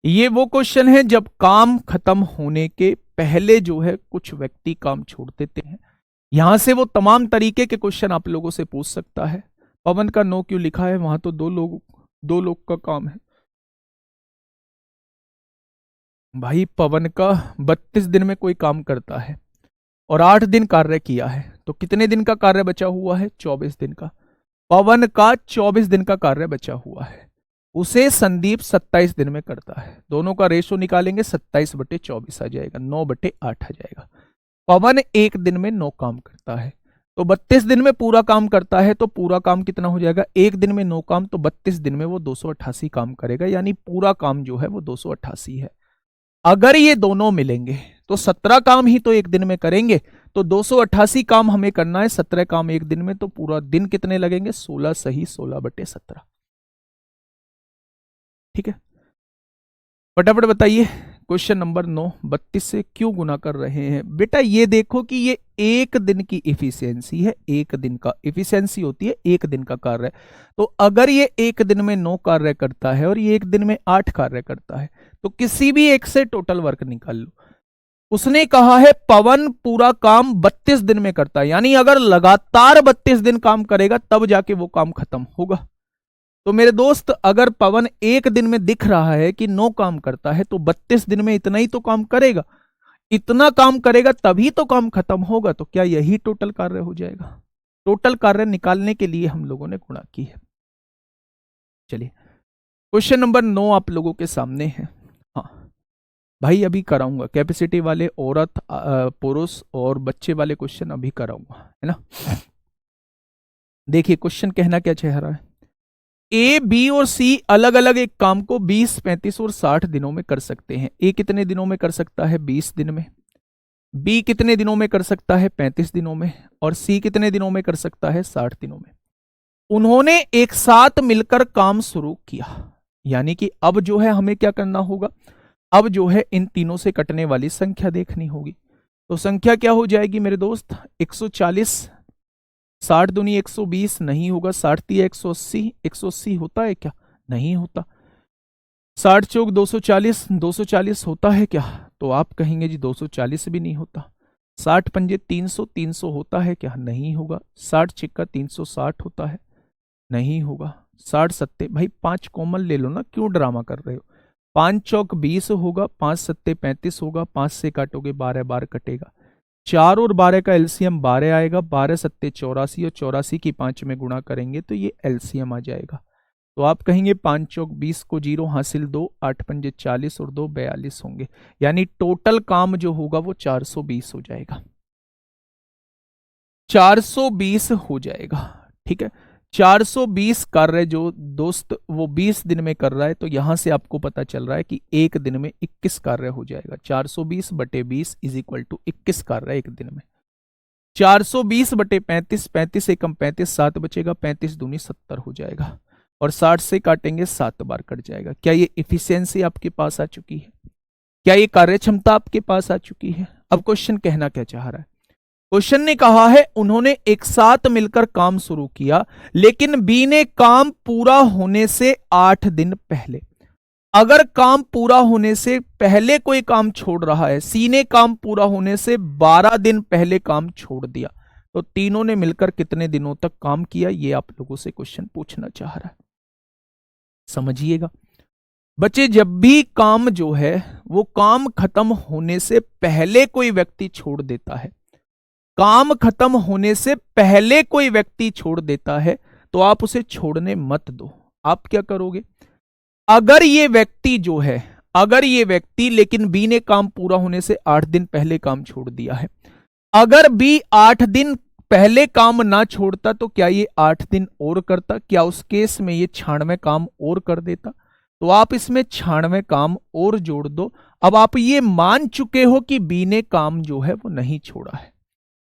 ये वो क्वेश्चन है जब काम खत्म होने के पहले जो है कुछ व्यक्ति काम छोड़ देते हैं। यहां से वो तमाम तरीके के क्वेश्चन आप लोगों से पूछ सकता है। पवन का 9 क्यों लिखा है? वहां तो दो लोग का काम है भाई। पवन का 32 दिन में कोई काम करता है और 8 दिन कार्य किया है, तो कितने दिन का कार्य बचा हुआ है? 24 दिन का। पवन का 24 दिन का कार्य बचा हुआ है। उसे संदीप 27 दिन में करता है। दोनों का रेशो निकालेंगे, 27/24 आ जाएगा, 9/8 आ जाएगा। पवन एक दिन में 9 काम करता है, तो 32 दिन में पूरा काम करता है, तो पूरा काम कितना हो जाएगा, एक दिन में 9 काम, तो 32 दिन में वो 288 काम करेगा, यानी पूरा काम जो है वो 288 है। अगर ये दोनों मिलेंगे तो 17 काम ही तो एक दिन में करेंगे, तो 288 काम हमें करना है, 17 काम एक दिन में, तो पूरा दिन कितने लगेंगे, 16 सही 16/17। ठीक है, फटाफट बताइए। क्वेश्चन नंबर 9, 32 से क्यों गुना कर रहे हैं? बेटा ये देखो कि ये एक दिन की इफिशियंसी है, एक दिन का इफिशियंसी होती है एक दिन का कार्य। तो अगर ये एक दिन में 9 कार्य करता है और ये एक दिन में 8 कार्य करता है, तो किसी भी एक से टोटल वर्क निकाल लो। उसने कहा है पवन पूरा काम 32 दिन में करता है, यानी अगर लगातार 32 दिन काम करेगा तब जाके वो काम खत्म होगा। तो मेरे दोस्त, अगर पवन एक दिन में दिख रहा है कि 9 काम करता है, तो 32 दिन में इतना ही तो काम करेगा, इतना काम करेगा तभी तो काम खत्म होगा। तो क्या यही टोटल कार्य हो जाएगा? टोटल कार्य निकालने के लिए हम लोगों ने गुणा की है। चलिए, क्वेश्चन नंबर 9 आप लोगों के सामने है। हाँ भाई, अभी कराऊंगा कैपेसिटी वाले औरत, पुरुष और बच्चे वाले क्वेश्चन अभी कराऊंगा, है ना। देखिए क्वेश्चन कहना क्या चाह रहा है, ए, बी और सी अलग अलग एक काम को 20, 35 और 60 दिनों में कर सकते हैं। ए कितने दिनों में कर सकता है? 20 दिन में। बी कितने दिनों में कर सकता है? 35 दिनों में। और सी कितने दिनों में कर सकता है? 60 दिनों में। उन्होंने एक साथ मिलकर काम शुरू किया, यानी कि अब जो है हमें क्या करना होगा, अब जो है इन तीनों से कटने वाली संख्या देखनी होगी। तो संख्या क्या हो जाएगी मेरे दोस्त? 140, 60 दूनी 120 नहीं होगा, 60 तिया 180, 180 होता है क्या? नहीं होता। 60 चौक 240, 240 होता है क्या? तो आप कहेंगे जी 240 भी नहीं होता। 60 पंजे 300, 300 होता है क्या? नहीं होगा। 60 छिक्का 360 होता है? नहीं होगा। 60 सत्ते, भाई 5 कॉमन ले लो ना, क्यों ड्रामा कर रहे हो? 5 चौक 20 होगा, 5 सत्ते 35 होगा, 5 से काटोगे 12 बार कटेगा, 4 और 12 का एलसीएम 12 आएगा, 12 सत्ते 84 और 84 की 5 में गुणा करेंगे तो ये एलसीएम आ जाएगा। तो आप कहेंगे 5 चौक 20 को 0 हासिल 2, 8 पंजे 40 और 2 42 होंगे, यानी टोटल काम जो होगा वो 420 हो जाएगा, 420 हो जाएगा। ठीक है, 420 कार्य जो दोस्त वो 20 दिन में कर रहा है, तो यहां से आपको पता चल रहा है कि एक दिन में 21 कार्य हो जाएगा। 420/20 इज इक्वल टू 21 कार्य एक दिन में। 420/35, 35 एकम 35, 7 बचेगा, 35 दूनी 70 हो जाएगा, और 60 से काटेंगे 7 बार कट जाएगा। क्या ये इफिशियंसी आपके पास आ चुकी है? क्या ये कार्य क्षमता आपके पास आ चुकी है? अब क्वेश्चन कहना क्या चाह रहा है, क्वेश्चन ने कहा है उन्होंने एक साथ मिलकर काम शुरू किया, लेकिन बी ने काम पूरा होने से 8 दिन पहले, अगर काम पूरा होने से पहले कोई काम छोड़ रहा है, सी ने काम पूरा होने से 12 दिन पहले काम छोड़ दिया, तो तीनों ने मिलकर कितने दिनों तक काम किया, ये आप लोगों से क्वेश्चन पूछना चाह रहा है। समझिएगा बच्चे, जब भी काम जो है वो काम खत्म होने से पहले कोई व्यक्ति छोड़ देता है, काम खत्म होने से पहले कोई व्यक्ति छोड़ देता है, तो आप उसे छोड़ने मत दो। आप क्या करोगे, अगर ये व्यक्ति जो है, अगर ये व्यक्ति, लेकिन बी ने काम पूरा होने से 8 दिन पहले काम छोड़ दिया है, अगर बी 8 दिन पहले काम ना छोड़ता तो क्या ये 8 दिन और करता? क्या उस केस में ये 96 काम और कर देता? तो आप इसमें 96 काम और जोड़ दो। अब आप ये मान चुके हो कि बी ने काम जो है वो नहीं छोड़ा है।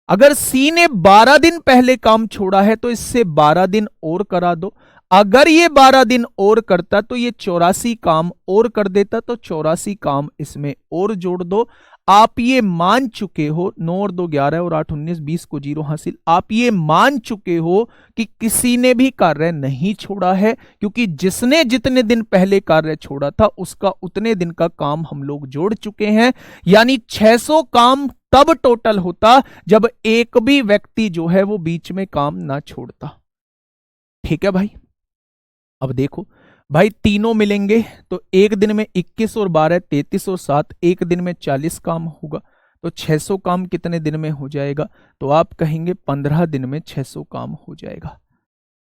अगर सी ने 12 दिन पहले काम छोड़ा है तो इससे 12 दिन और करा दो। अगर ये 12 दिन और करता तो ये 84 काम और कर देता, तो 84 काम इसमें और जोड़ दो। आप ये मान चुके हो, 9 और 2 11 और 8 19, 20 को 0 हासिल, आप ये मान चुके हो कि किसी ने भी कार्य नहीं छोड़ा है, क्योंकि जिसने जितने दिन पहले कार्य छोड़ा था उसका उतने दिन का काम हम लोग जोड़ चुके हैं, यानी 600 काम तब टोटल होता जब एक भी व्यक्ति जो है वो बीच में काम ना छोड़ता। ठीक है भाई, अब देखो भाई, तीनों मिलेंगे तो एक दिन में 21 और 12 33 और 7, एक दिन में 40 काम होगा, तो 600 काम कितने दिन में हो जाएगा? तो आप कहेंगे 15 दिन में 600 काम हो जाएगा।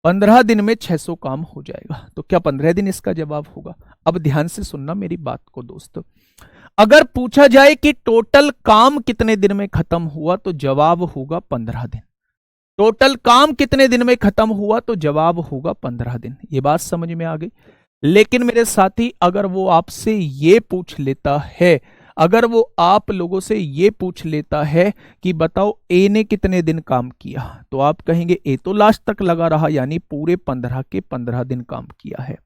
15 दिन में 600 काम हो जाएगा। तो क्या 15 दिन इसका जवाब होगा? अब ध्यान से सुनना मेरी बात को दोस्तों। अगर पूछा जाए कि टोटल काम कितने दिन में खत्म हुआ तो जवाब होगा 15 दिन। टोटल काम कितने दिन में खत्म हुआ तो जवाब होगा 15 दिन। ये बात समझ में आ गई। लेकिन मेरे साथी, अगर वो आपसे ये पूछ लेता है, अगर वो आप लोगों से ये पूछ लेता है कि बताओ ए ने कितने दिन काम किया, तो आप कहेंगे ए तो लास्ट तक लगा रहा, यानी पूरे 15 के 15 दिन काम किया है।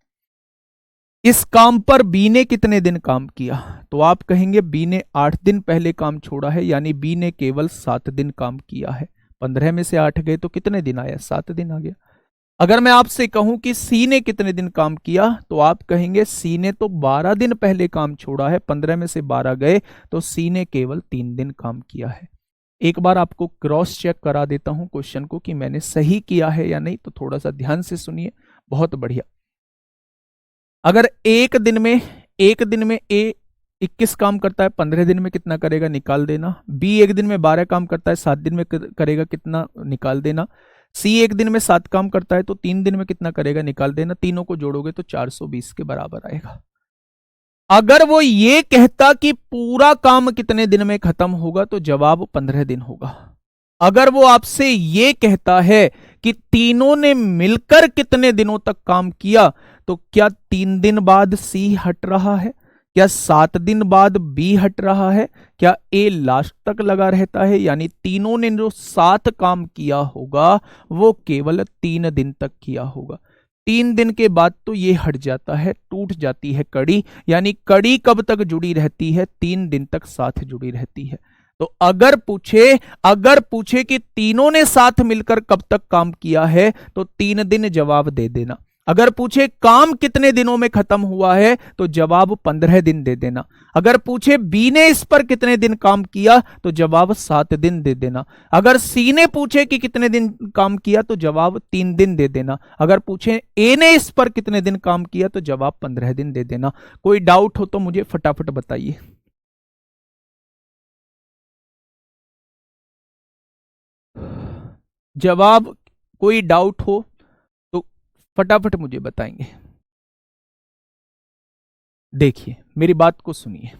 इस काम पर बी ने कितने दिन काम किया, तो आप कहेंगे बी ने 8 दिन पहले काम छोड़ा है, यानी बी ने केवल 7 दिन काम किया है। 15 में से 8 गए तो कितने दिन आया? 7 दिन आ गया। अगर मैं आपसे कहूं कि सी ने कितने दिन काम किया, तो आप कहेंगे सी ने तो 12 दिन पहले काम छोड़ा है, 15 में से 12 गए तो सी ने केवल 3 दिन काम किया है। एक बार आपको क्रॉस चेक करा देता हूं क्वेश्चन को कि मैंने सही किया है या नहीं, तो थोड़ा सा ध्यान से सुनिए। बहुत बढ़िया। अगर एक दिन में ए 21 काम करता है, 15 दिन में कितना करेगा निकाल देना। बी एक दिन में 12 काम करता है, 7 दिन में करेगा कितना निकाल देना। सी एक दिन में 7 काम करता है तो 3 दिन में कितना करेगा निकाल देना। तीनों को जोड़ोगे तो 420 के बराबर आएगा। अगर वो ये कहता कि पूरा काम कितने दिन में खत्म होगा तो जवाब 15 दिन होगा। अगर वो आपसे ये कहता है कि तीनों ने मिलकर कितने दिनों तक काम किया, तो क्या 3 दिन बाद सी हट रहा है, क्या 7 दिन बाद बी हट रहा है, क्या ए लास्ट तक लगा रहता है, यानी तीनों ने जो 7 काम किया होगा वो केवल 3 दिन तक किया होगा। 3 दिन के बाद तो ये हट जाता है, टूट जाती है कड़ी, यानी कड़ी कब तक जुड़ी रहती है? 3 दिन तक साथ जुड़ी रहती है। तो अगर पूछे कि तीनों ने साथ मिलकर कब तक काम किया है, तो 3 दिन जवाब दे देना। अगर पूछे काम कितने दिनों में खत्म हुआ है, तो जवाब 15 दिन दे देना। अगर पूछे बी ने इस पर कितने दिन काम किया, तो जवाब 7 दिन दे देना। अगर सी ने पूछे कि कितने दिन काम किया, तो जवाब 3 दिन दे देना। अगर पूछे ए ने इस पर कितने दिन काम किया, तो जवाब 15 दिन दे देना। कोई डाउट हो तो मुझे फटाफट बताइए। जवाब, कोई डाउट हो तो फटाफट मुझे बताएंगे। देखिए मेरी बात को सुनिए।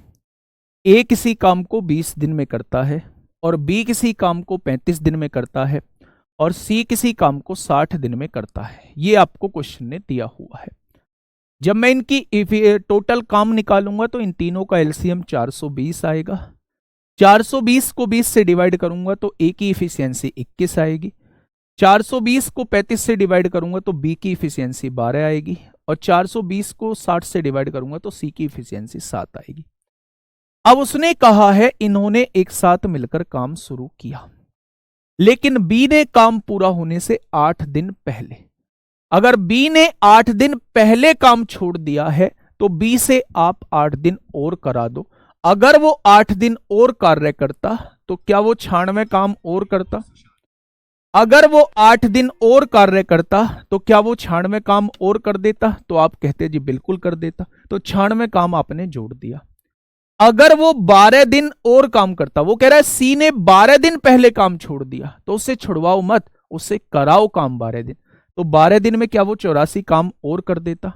ए किसी काम को 20 दिन में करता है, और बी किसी काम को 35 दिन में करता है, और सी किसी काम को 60 दिन में करता है। ये आपको क्वेश्चन ने दिया हुआ है। जब मैं इनकी टोटल काम निकालूंगा तो इन तीनों का एलसीएम 420 आएगा। 420 को 20 से डिवाइड करूंगा तो ए की इफिशियंसी 21 आएगी। 420 को 35 से डिवाइड करूंगा तो बी की इफिशियंसी 12 आएगी, और 420 को 60 से डिवाइड करूंगा तो सी की इफिशियंसी 7 आएगी। अब उसने कहा है इन्होंने एक साथ मिलकर काम शुरू किया, लेकिन बी ने काम पूरा होने से 8 दिन पहले। अगर बी ने 8 दिन पहले काम छोड़ दिया है तो बी से आप 8 दिन और करा दो। अगर वो 8 दिन और कार्य करता तो क्या वो 96 काम और करता? अगर वो 8 दिन और कार्य करता तो क्या वो 96 काम और कर देता? तो आप कहते जी बिल्कुल कर देता। तो 96 काम आपने जोड़ दिया। अगर वो 12 दिन और काम करता, वो कह रहा है सी ने 12 दिन पहले काम छोड़ दिया, तो उससे छुड़वाओ मत, उससे कराओ काम 12 दिन। तो 12 दिन में क्या वो 84 काम और कर देता?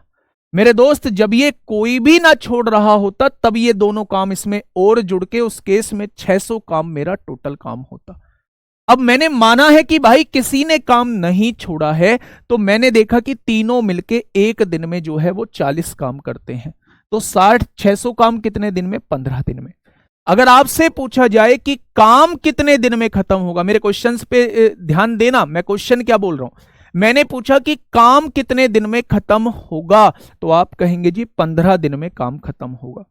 मेरे दोस्त, जब ये कोई भी ना छोड़ रहा होता तब ये दोनों काम इसमें और जुड़ के उस केस में 600 काम मेरा टोटल काम होता। अब मैंने माना है कि भाई किसी ने काम नहीं छोड़ा है, तो मैंने देखा कि तीनों मिलके एक दिन में जो है वो 40 काम करते हैं। तो 600 काम कितने दिन में? 15 दिन में। अगर आपसे पूछा जाए कि काम कितने दिन में खत्म होगा, मेरे क्वेश्चंस पे ध्यान देना, मैं क्वेश्चन क्या बोल रहा हूं। मैंने पूछा कि काम कितने दिन में खत्म होगा, तो आप कहेंगे जी 15 दिन में काम खत्म होगा।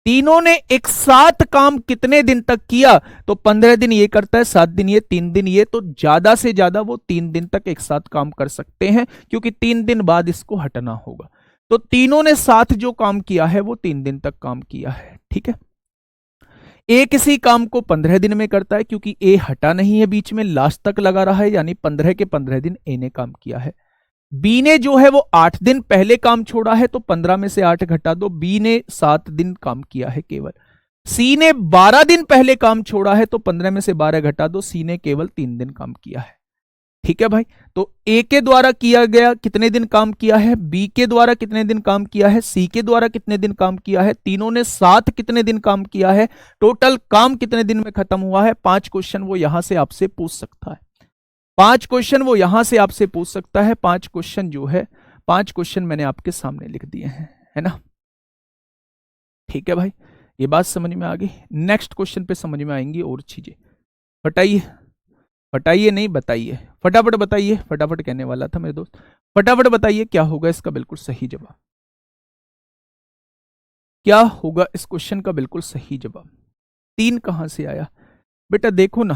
तीनों ने एक साथ काम कितने दिन तक किया, तो 15 दिन ये करता है, 7 दिन ये, 3 दिन ये, तो ज्यादा से ज्यादा वो 3 दिन तक एक साथ काम कर सकते हैं, क्योंकि 3 दिन बाद इसको हटना होगा। तो तीनों ने साथ जो काम किया है वो 3 दिन तक काम किया है। ठीक है। ए किसी काम को 15 दिन में करता है, क्योंकि ए हटा नहीं है बीच में, लास्ट तक लगा रहा है, यानी 15 के 15 दिन ए ने काम किया है। बी ने जो है वो 8 दिन पहले काम छोड़ा है, तो 15 में से 8 घटा दो, बी ने 7 दिन काम किया है केवल। सी ने 12 दिन पहले काम छोड़ा है, तो 15 में से 12 घटा दो, सी ने केवल 3 दिन काम किया है। ठीक है भाई। तो ए के द्वारा किया गया कितने दिन काम किया है, बी के द्वारा कितने दिन काम किया है, सी के द्वारा कितने दिन काम किया है, तीनों ने साथ कितने दिन काम किया है, टोटल काम कितने दिन में खत्म हुआ है। 5 क्वेश्चन वो यहां से आपसे पूछ सकता है, 5 क्वेश्चन वो यहां से आपसे पूछ सकता है। 5 क्वेश्चन जो है, 5 क्वेश्चन मैंने आपके सामने लिख दिए हैं, है ना। ठीक है भाई, ये बात समझ में आ गई। नेक्स्ट क्वेश्चन पे समझ में आएंगी और चीजें। बताइए, बताइए नहीं बताइए, फटाफट बताइए, फटाफट कहने वाला था मेरे दोस्त, फटाफट बताइए क्या होगा इसका बिल्कुल सही जवाब, क्या होगा इस क्वेश्चन का बिल्कुल सही जवाब। 3 कहां से आया बेटा, देखो ना,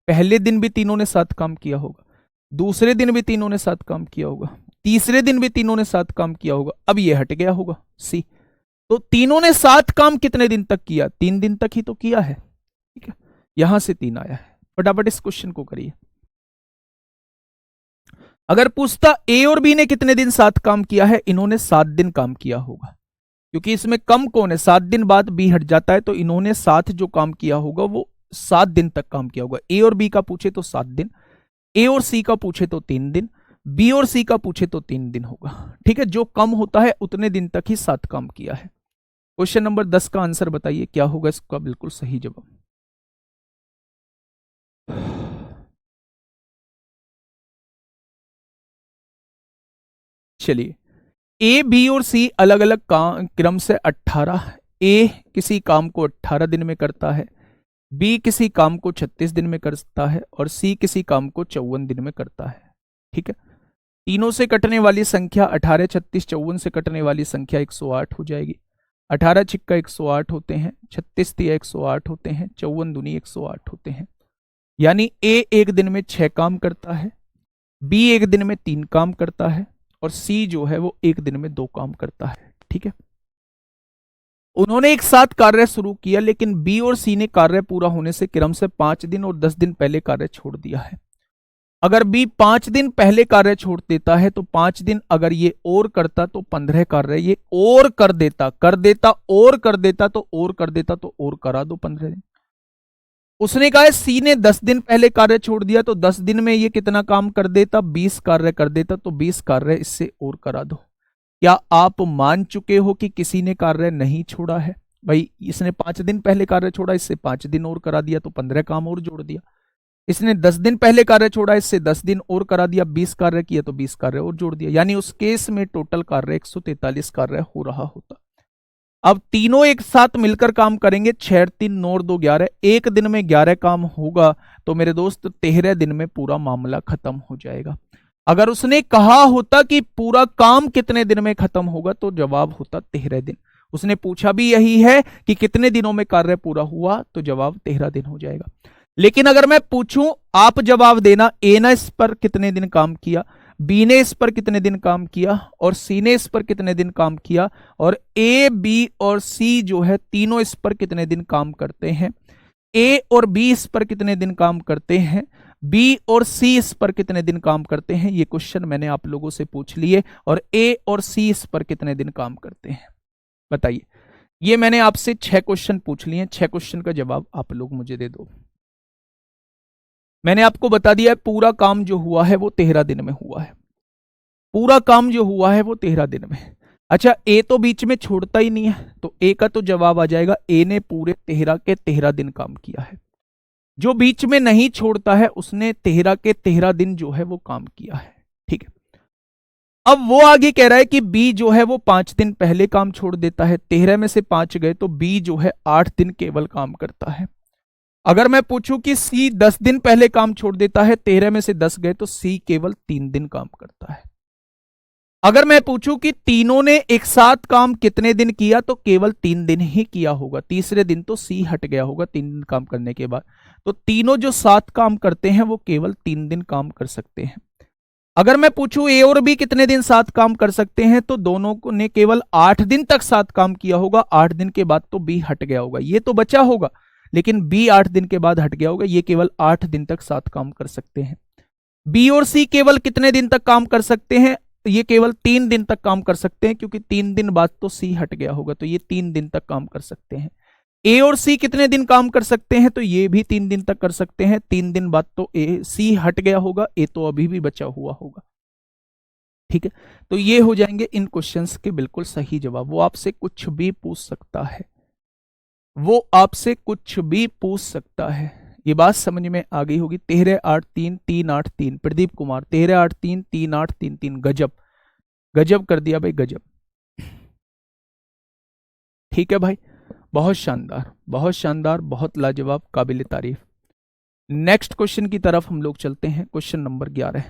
पहले दिन भी तीनों ने साथ काम किया होगा, दूसरे दिन भी तीनों ने साथ काम किया होगा, तीसरे दिन भी तीनों ने साथ काम किया होगा, अब ये हट गया होगा सी। तो तीनों ने साथ काम कितने दिन तक किया, 3 दिन तक ही तो किया है, ठीक है, यहां से 3 आया है। फटाफट इस क्वेश्चन को करिए। अगर पूछता ए और बी ने कितने दिन साथ काम किया है, इन्होंने 7 दिन काम किया होगा, क्योंकि इसमें कम कौन है, 7 दिन बाद बी हट जाता है, तो इन्होंने साथ जो काम किया होगा वो 7 दिन तक काम किया होगा। ए और बी का पूछे तो 7 दिन, ए और सी का पूछे तो 3 दिन, बी और सी का पूछे तो 3 दिन होगा, ठीक है। जो कम होता है उतने दिन तक ही साथ काम किया है। क्वेश्चन नंबर 10 का आंसर बताइए क्या होगा इसका बिल्कुल सही जवाब। चलिए, ए बी और सी अलग अलग क्रम से 18, ए किसी काम को 18 दिन में करता है, बी किसी काम को 36 दिन में करता है, और सी किसी काम को 54 दिन में करता है, ठीक है। तीनों से कटने वाली संख्या 18, 36, 54 से कटने वाली संख्या 108 हो जाएगी। 18 छिक्का 108 होते हैं, 36 तिया 108 होते हैं, 54 दूनी 108 होते हैं। यानी ए एक दिन में 6 काम करता है, बी एक दिन में 3 काम करता है, और सी जो है वो एक दिन में 2 काम करता है, ठीक है। उन्होंने एक साथ कार्य शुरू किया, लेकिन बी और सी ने कार्य पूरा होने से क्रम से 5 दिन और 10 दिन पहले कार्य छोड़ दिया है। अगर बी 5 दिन पहले कार्य छोड़ देता है तो 5 दिन अगर ये और करता तो 15 कार्य ये और कर देता, और कर देता तो और कर देता, तो और करा दो 15 दिन। उसने कहा सी ने 10 दिन पहले कार्य छोड़ दिया, तो 10 दिन में ये कितना काम कर देता, 20 कार्य कर देता, तो 20 कार्य इससे और करा दो। क्या आप मान चुके हो कि किसी ने कार्य नहीं छोड़ा है? भाई इसने 5 दिन पहले कार्य छोड़ा, इससे 5 दिन और करा दिया, तो 15 काम और जोड़ दिया। इसने 10 दिन पहले कार्य छोड़ा, इससे 10 दिन और करा दिया, 20 कार्य किया तो 20 कार्य और जोड़ दिया। यानी उस केस में टोटल कार्य 143 कार्य हो रहा होता। अब तीनों एक साथ मिलकर काम करेंगे, 6 3 9 2 11, एक दिन में 11 काम होगा, तो मेरे दोस्त 13 दिन में पूरा मामला खत्म हो जाएगा। अगर उसने कहा होता कि पूरा काम कितने दिन में खत्म होगा, तो जवाब होता 13 दिन। उसने पूछा भी यही है कि कितने दिनों में कार्य पूरा हुआ, तो जवाब 13 दिन हो जाएगा। लेकिन अगर मैं पूछूं, आप जवाब देना, ए ने इस पर कितने दिन काम किया, बी ने इस पर कितने दिन काम किया, और सी ने इस पर कितने दिन काम किया, और ए बी और सी जो है तीनों इस पर कितने दिन काम करते हैं, ए और बी इस पर कितने दिन काम करते हैं, बी और सी इस पर कितने दिन काम करते हैं, ये क्वेश्चन मैंने आप लोगों से पूछ लिए, और ए और सी इस पर कितने दिन काम करते हैं, बताइए। ये मैंने आपसे 6 क्वेश्चन पूछ लिए, 6 क्वेश्चन का जवाब आप लोग मुझे दे दो। मैंने आपको बता दिया है पूरा काम जो हुआ है वो 13 दिन में हुआ है, पूरा काम जो हुआ है वो 13 दिन में। अच्छा, ए तो बीच में छोड़ता ही नहीं है, तो ए का तो जवाब आ जाएगा, ए ने पूरे 13 के 13 दिन काम किया है। जो बीच में नहीं छोड़ता है उसने 13 के 13 दिन जो है वो काम किया है, ठीक है। अब वो आगे कह रहा है कि बी जो है वो 5 दिन पहले काम छोड़ देता है, 13 में से 5 गए तो बी जो है 8 दिन केवल काम करता है। अगर मैं पूछूं कि सी 10 दिन पहले काम छोड़ देता है, 13 में से 10 गए तो सी केवल 3 दिन काम करता है। अगर मैं पूछूं कि तीनों ने एक साथ काम कितने दिन किया, तो केवल 3 दिन ही किया होगा, तीसरे दिन तो सी हट गया होगा 3 दिन काम करने के बाद। तो तीनों जो साथ काम करते हैं वो केवल 3 दिन काम कर सकते हैं। अगर मैं पूछूं ए और बी कितने दिन साथ काम कर सकते हैं, तो दोनों ने केवल 8 दिन तक साथ काम किया होगा, 8 दिन के बाद तो बी हट गया होगा, ये तो बचा होगा, लेकिन बी 8 दिन के बाद हट गया होगा, ये केवल 8 दिन तक साथ काम कर सकते हैं। बी और सी केवल कितने दिन तक काम कर सकते हैं, ये केवल 3 दिन तक काम कर सकते हैं, क्योंकि 3 दिन बाद तो सी हट गया होगा, तो ये 3 दिन तक काम कर सकते हैं। ए और सी कितने दिन काम कर सकते हैं, तो ये भी 3 दिन तक कर सकते हैं। 3 दिन बाद तो ए सी हट गया होगा, ए तो अभी भी बचा हुआ होगा। ठीक है, तो ये हो जाएंगे इन क्वेश्चंस के बिल्कुल सही जवाब। वो आपसे कुछ भी पूछ सकता है, वो आपसे कुछ भी पूछ सकता है। ये बात समझ में आ गई होगी। 13 8 3 3 8 3 प्रदीप कुमार, 13 8 3 3 8 3 3। गजब गजब कर दिया भाई, गजब। ठीक है भाई, बहुत शानदार, बहुत शानदार, बहुत लाजवाब, काबिल तारीफ। नेक्स्ट क्वेश्चन की तरफ हम लोग चलते हैं। Question number 11।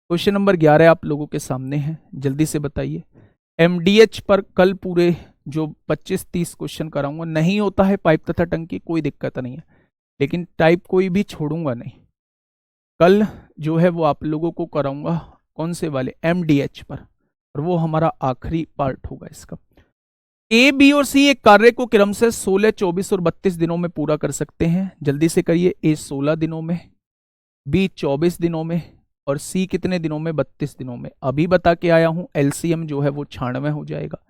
क्वेश्चन नंबर 11 आप लोगों के सामने है, जल्दी से बताइए। एमडीएच पर कल पूरे जो 25-30 क्वेश्चन कराऊंगा, नहीं होता है पाइप तथा टंकी, कोई दिक्कत नहीं है, लेकिन टाइप कोई भी छोड़ूंगा नहीं। कल जो है वो आप लोगों को कराऊंगा कौन से वाले, एमडीएच पर, और वो हमारा आखिरी पार्ट होगा इसका। ए, बी और सी एक कार्य को क्रम से 16, 24 और 32 दिनों में पूरा कर सकते हैं। जल्दी से करिए। ए 16 दिनों में, बी 24 दिनों में, और सी कितने दिनों में, 32 दिनों में। अभी बता के आया हूं, एलसीएम जो है वो 96 हो जाएगा।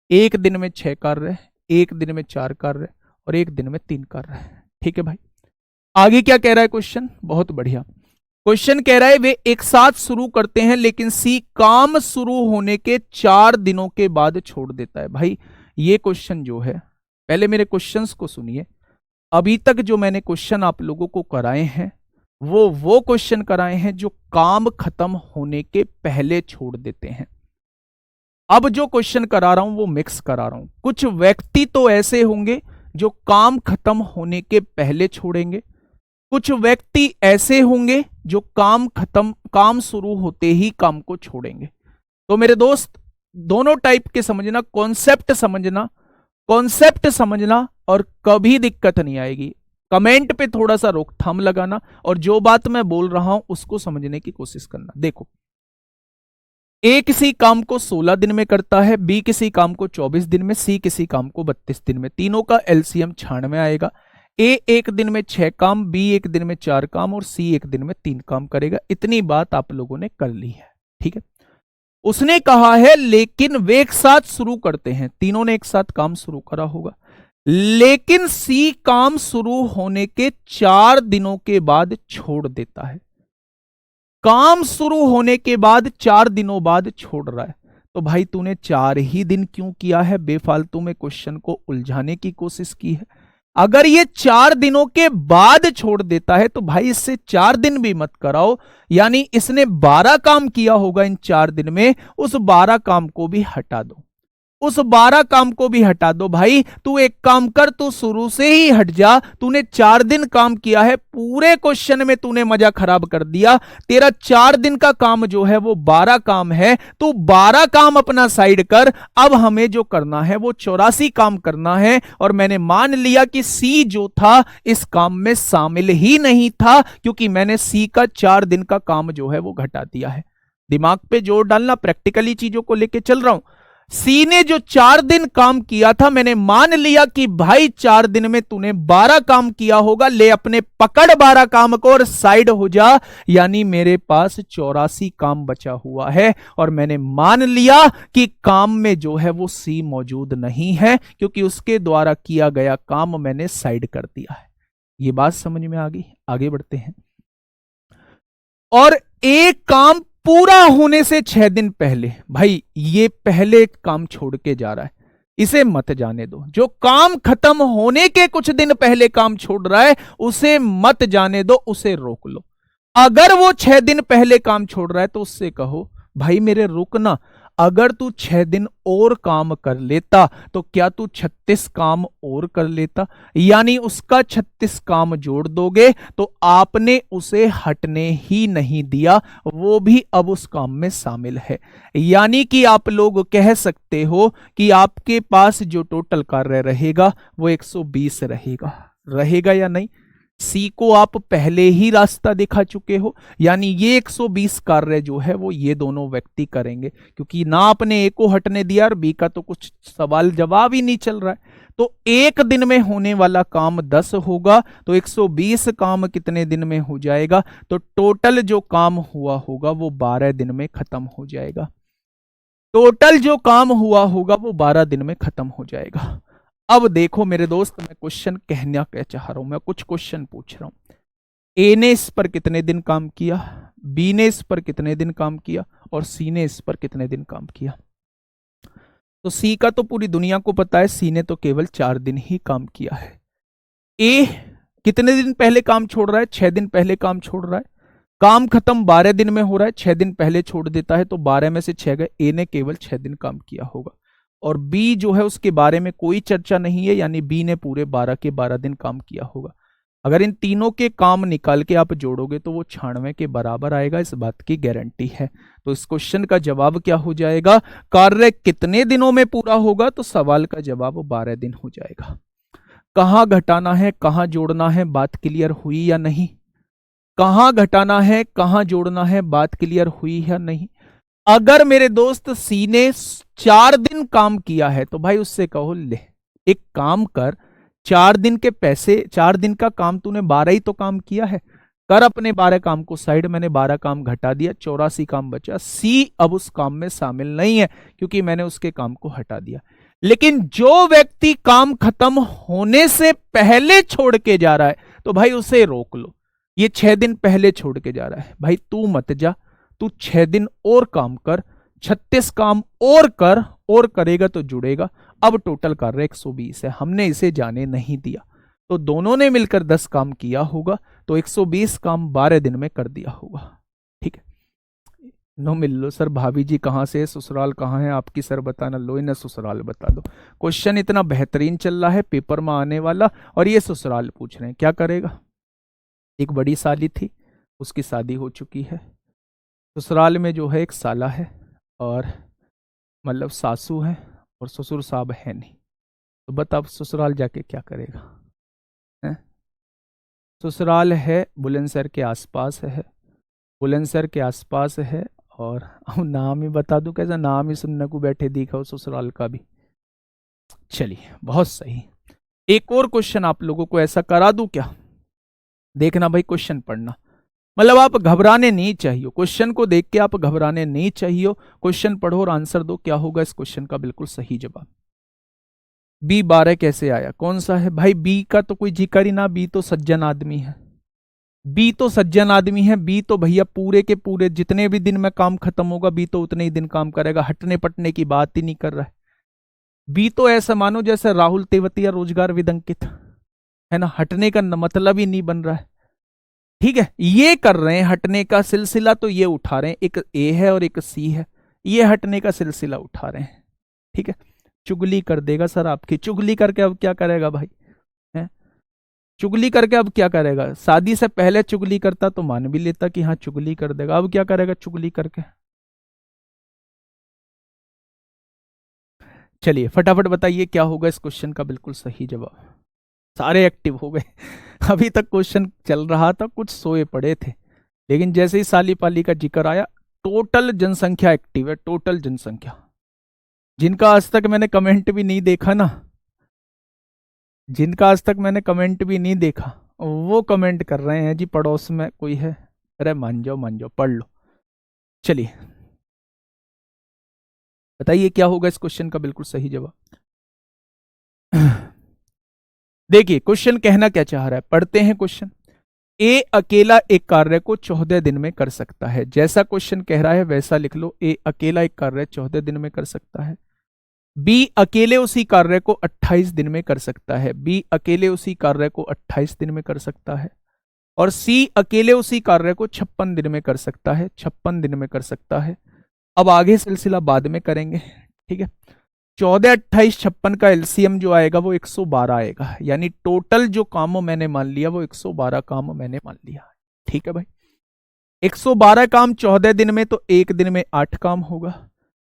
एक दिन में 6 कार्य, एक दिन में 4 कार्य, और एक दिन में 3 कार्य। ठीक है भाई, आगे क्या कह रहा है क्वेश्चन, बहुत बढ़िया। क्वेश्चन कह रहा है वे एक साथ शुरू करते हैं लेकिन सी काम शुरू होने के 4 दिनों के बाद छोड़ देता है। भाई ये क्वेश्चन जो है, पहले मेरे क्वेश्चंस को सुनिए। अभी तक जो मैंने क्वेश्चन आप लोगों को कराए हैं वो क्वेश्चन कराए हैं जो काम खत्म होने के पहले छोड़ देते हैं। अब जो क्वेश्चन करा रहा हूं वो मिक्स करा रहा हूं। कुछ व्यक्ति तो ऐसे होंगे जो काम खत्म होने के पहले छोड़ेंगे, कुछ व्यक्ति ऐसे होंगे जो काम शुरू होते ही काम को छोड़ेंगे। तो मेरे दोस्त, दोनों टाइप के समझना, कॉन्सेप्ट समझना, और कभी दिक्कत नहीं आएगी। कमेंट पे थोड़ा सा रोकथाम लगाना, और जो बात मैं बोल रहा हूं उसको समझने की कोशिश करना। देखो, ए किसी काम को 16 दिन में करता है, बी किसी काम को 24 दिन में, सी किसी काम को 32 दिन में। तीनों का एलसीएम 96 आएगा। ए एक दिन में 6 काम, बी एक दिन में 4 काम, और सी एक दिन में 3 काम करेगा। इतनी बात आप लोगों ने कर ली है। ठीक है, उसने कहा है लेकिन वे एक साथ शुरू करते हैं, तीनों ने एक साथ काम शुरू करा होगा, लेकिन सी काम शुरू होने के 4 दिनों के बाद छोड़ देता है। काम शुरू होने के बाद 4 दिनों बाद छोड़ रहा है, तो भाई तूने 4 ही दिन क्यों किया है? बेफालतू में क्वेश्चन को उलझाने की कोशिश की है। अगर ये 4 दिनों के बाद छोड़ देता है तो भाई इससे 4 दिन भी मत कराओ, यानी इसने 12 काम किया होगा इन 4 दिन में, उस 12 काम को भी हटा दो, उस 12 काम को भी हटा दो। भाई तू एक काम कर, तू शुरू से ही हट जा। तूने 4 दिन काम किया है, पूरे क्वेश्चन में तूने मजा खराब कर दिया। तेरा 4 दिन का काम जो है वो 12 काम है, तू 12 काम अपना साइड कर। अब हमें जो करना है वो 84 काम करना है, और मैंने मान लिया कि सी जो था इस काम में शामिल ही नहीं था, क्योंकि मैंने सी का 4 दिन का काम जो है वो घटा दिया है। दिमाग पे जोर डालना, प्रैक्टिकली चीजों को लेके चल रहा हूं। सी ने जो 4 दिन काम किया था, मैंने मान लिया कि भाई 4 दिन में तूने 12 काम किया होगा, ले अपने पकड़ 12 काम को और साइड हो जा, यानी मेरे पास 84 काम बचा हुआ है। और मैंने मान लिया कि काम में जो है वो सी मौजूद नहीं है, क्योंकि उसके द्वारा किया गया काम मैंने साइड कर दिया है। ये बात समझ में आ गई? आगे बढ़ते हैं। और एक काम पूरा होने से 6 दिन पहले, भाई ये पहले काम छोड़ के जा रहा है, इसे मत जाने दो। जो काम खत्म होने के कुछ दिन पहले काम छोड़ रहा है उसे मत जाने दो, उसे रोक लो। अगर वो 6 दिन पहले काम छोड़ रहा है तो उससे कहो भाई मेरे रुकना, अगर तू 6 दिन और काम कर लेता तो क्या तू 36 काम और कर लेता, यानी उसका 36 काम जोड़ दोगे तो आपने उसे हटने ही नहीं दिया, वो भी अब उस काम में शामिल है। यानी कि आप लोग कह सकते हो कि आपके पास जो टोटल कार्य रहेगा वो 120 रहेगा या नहीं? सी को आप पहले ही रास्ता दिखा चुके हो, यानी ये 120 कार्य जो है वो ये दोनों व्यक्ति करेंगे, क्योंकि ना आपने ए को हटने दिया और बी का तो कुछ सवाल जवाब ही नहीं चल रहा है। तो एक दिन में होने वाला काम 10 होगा, तो 120 काम कितने दिन में हो जाएगा? तो टोटल जो काम हुआ होगा वो 12 दिन में खत्म हो जाएगा। टोटल जो काम हुआ होगा वो 12 दिन में खत्म हो जाएगा। अब देखो मेरे दोस्त, मैं क्वेश्चन कहना क्या चाह रहा हूं, मैं कुछ क्वेश्चन पूछ रहा हूं। ए ने इस पर कितने दिन काम किया, बी ने इस पर कितने दिन काम किया, और सी ने इस पर कितने दिन काम किया। तो सी का तो पूरी दुनिया को पता है, सी ने तो केवल 4 दिन ही काम किया है। ए कितने दिन पहले काम छोड़ रहा है, 6 दिन पहले काम छोड़ रहा है। काम खत्म 12 दिन में हो रहा है, 6 दिन पहले छोड़ देता है, तो 12 में से 6 गए, ए ने केवल 6 दिन काम किया होगा। और बी जो है उसके बारे में कोई चर्चा नहीं है, यानी बी ने पूरे 12 के 12 दिन काम किया होगा। अगर इन तीनों के काम निकाल के आप जोड़ोगे तो वो 96 के बराबर आएगा, इस बात की गारंटी है। तो इस क्वेश्चन का जवाब क्या हो जाएगा, कार्य कितने दिनों में पूरा होगा, तो सवाल का जवाब 12 दिन हो जाएगा। कहां घटाना है कहां जोड़ना है, बात क्लियर हुई या नहीं। कहां घटाना है कहां जोड़ना है, बात क्लियर हुई या नहीं। अगर मेरे दोस्त सी ने 4 दिन काम किया है तो भाई उससे कहो ले एक काम कर, 4 दिन के पैसे, 4 दिन का काम तूने 12 ही तो काम किया है, कर अपने 12 काम को साइड, मैंने 12 काम घटा दिया, 84 काम बचा। सी अब उस काम में शामिल नहीं है क्योंकि मैंने उसके काम को हटा दिया। लेकिन जो व्यक्ति काम खत्म होने से पहले छोड़ के जा रहा है तो भाई उसे रोक लो। ये 6 दिन पहले छोड़ के जा रहा है, भाई तू मत जा, तू 6 दिन और काम कर, 36 काम और कर, और करेगा तो जुड़ेगा। अब टोटल कार्य 120 है, हमने इसे जाने नहीं दिया, तो दोनों ने मिलकर 10 काम किया होगा, तो 120 काम 12 दिन में कर दिया होगा। ठीक है, नो मिल लो सर, भाभी जी कहाँ से है, ससुराल कहाँ है आपकी सर बताना, लो ना ससुराल बता दो। क्वेश्चन इतना बेहतरीन चल रहा है, पेपर में आने वाला, और ये ससुराल पूछ रहे हैं, क्या करेगा। एक बड़ी साली थी, उसकी शादी हो चुकी है, ससुराल में जो है एक साला है, और मतलब सासू है, और ससुर साहब है नहीं, तो बता अब ससुराल जाके क्या करेगा है? ससुराल है बुलंदशहर के आसपास है, बुलंदशहर के आसपास है, और अब नाम ही बता दूं, कैसा नाम ही सुनने को बैठे दिखा हो ससुराल का भी। चलिए बहुत सही, एक और क्वेश्चन आप लोगों को ऐसा करा दूं क्या, देखना भाई क्वेश्चन पढ़ना, मतलब आप घबराने नहीं चाहिए, क्वेश्चन को देख के आप घबराने नहीं चाहिए, क्वेश्चन पढ़ो और आंसर दो, क्या होगा इस क्वेश्चन का बिल्कुल सही जवाब। बी 12 कैसे आया, कौन सा है भाई, बी का तो कोई जिक्र ही ना, बी तो सज्जन आदमी है, बी तो सज्जन आदमी है, बी तो भैया पूरे के पूरे जितने भी दिन में काम खत्म होगा बी तो उतने ही दिन काम करेगा, हटने पटने की बात ही नहीं कर रहा है। बी तो ऐसा मानो जैसे राहुल तेवतिया रोजगार विदंकित है ना, हटने का मतलब ही नहीं बन रहा है। ठीक है, ये कर रहे हैं हटने का सिलसिला, तो ये उठा रहे हैं, एक ए है और एक सी है, ये हटने का सिलसिला उठा रहे हैं। ठीक है, चुगली कर देगा सर आपकी, चुगली करके अब क्या करेगा भाई है? चुगली करके अब क्या करेगा, शादी से पहले चुगली करता तो मान भी लेता कि हाँ चुगली कर देगा, अब क्या करेगा चुगली करके। चलिए फटाफट बताइए क्या होगा इस क्वेश्चन का बिल्कुल सही जवाब। सारे एक्टिव हो गए अभी तक क्वेश्चन चल रहा था, कुछ सोए पड़े थे, लेकिन जैसे ही साली पाली का जिक्र आया, टोटल जनसंख्या एक्टिव है, टोटल जनसंख्या। जिनका आज तक मैंने कमेंट भी नहीं देखा ना, जिनका आज तक मैंने कमेंट भी नहीं देखा, वो कमेंट कर रहे हैं जी पड़ोस में कोई है, अरे मान जाओ पढ़ लो। चलिए बताइए क्या होगा इस क्वेश्चन का बिल्कुल सही जवाब। देखिए क्वेश्चन कहना क्या चाह रहा है, पढ़ते हैं क्वेश्चन। ए अकेला एक कार्य को 14 दिन में कर सकता है, जैसा क्वेश्चन कह रहा है वैसा लिख लो, ए अकेला एक कार्य 14 दिन में कर सकता है। बी अकेले उसी कार्य को 28 दिन में कर सकता है, बी अकेले उसी कार्य को 28 दिन में कर सकता है। और सी अकेले उसी कार्य को 56 दिन में कर सकता है, 56 दिन में कर सकता है। अब आगे सिलसिला बाद में करेंगे, ठीक है। 14, 28, 56 का एलसीएम जो आएगा वो 112 आएगा, यानी टोटल जो काम मैंने मान लिया वो 112 काम मैंने मान लिया। ठीक है भाई, 112 काम 14 दिन में तो एक दिन में 8 काम होगा,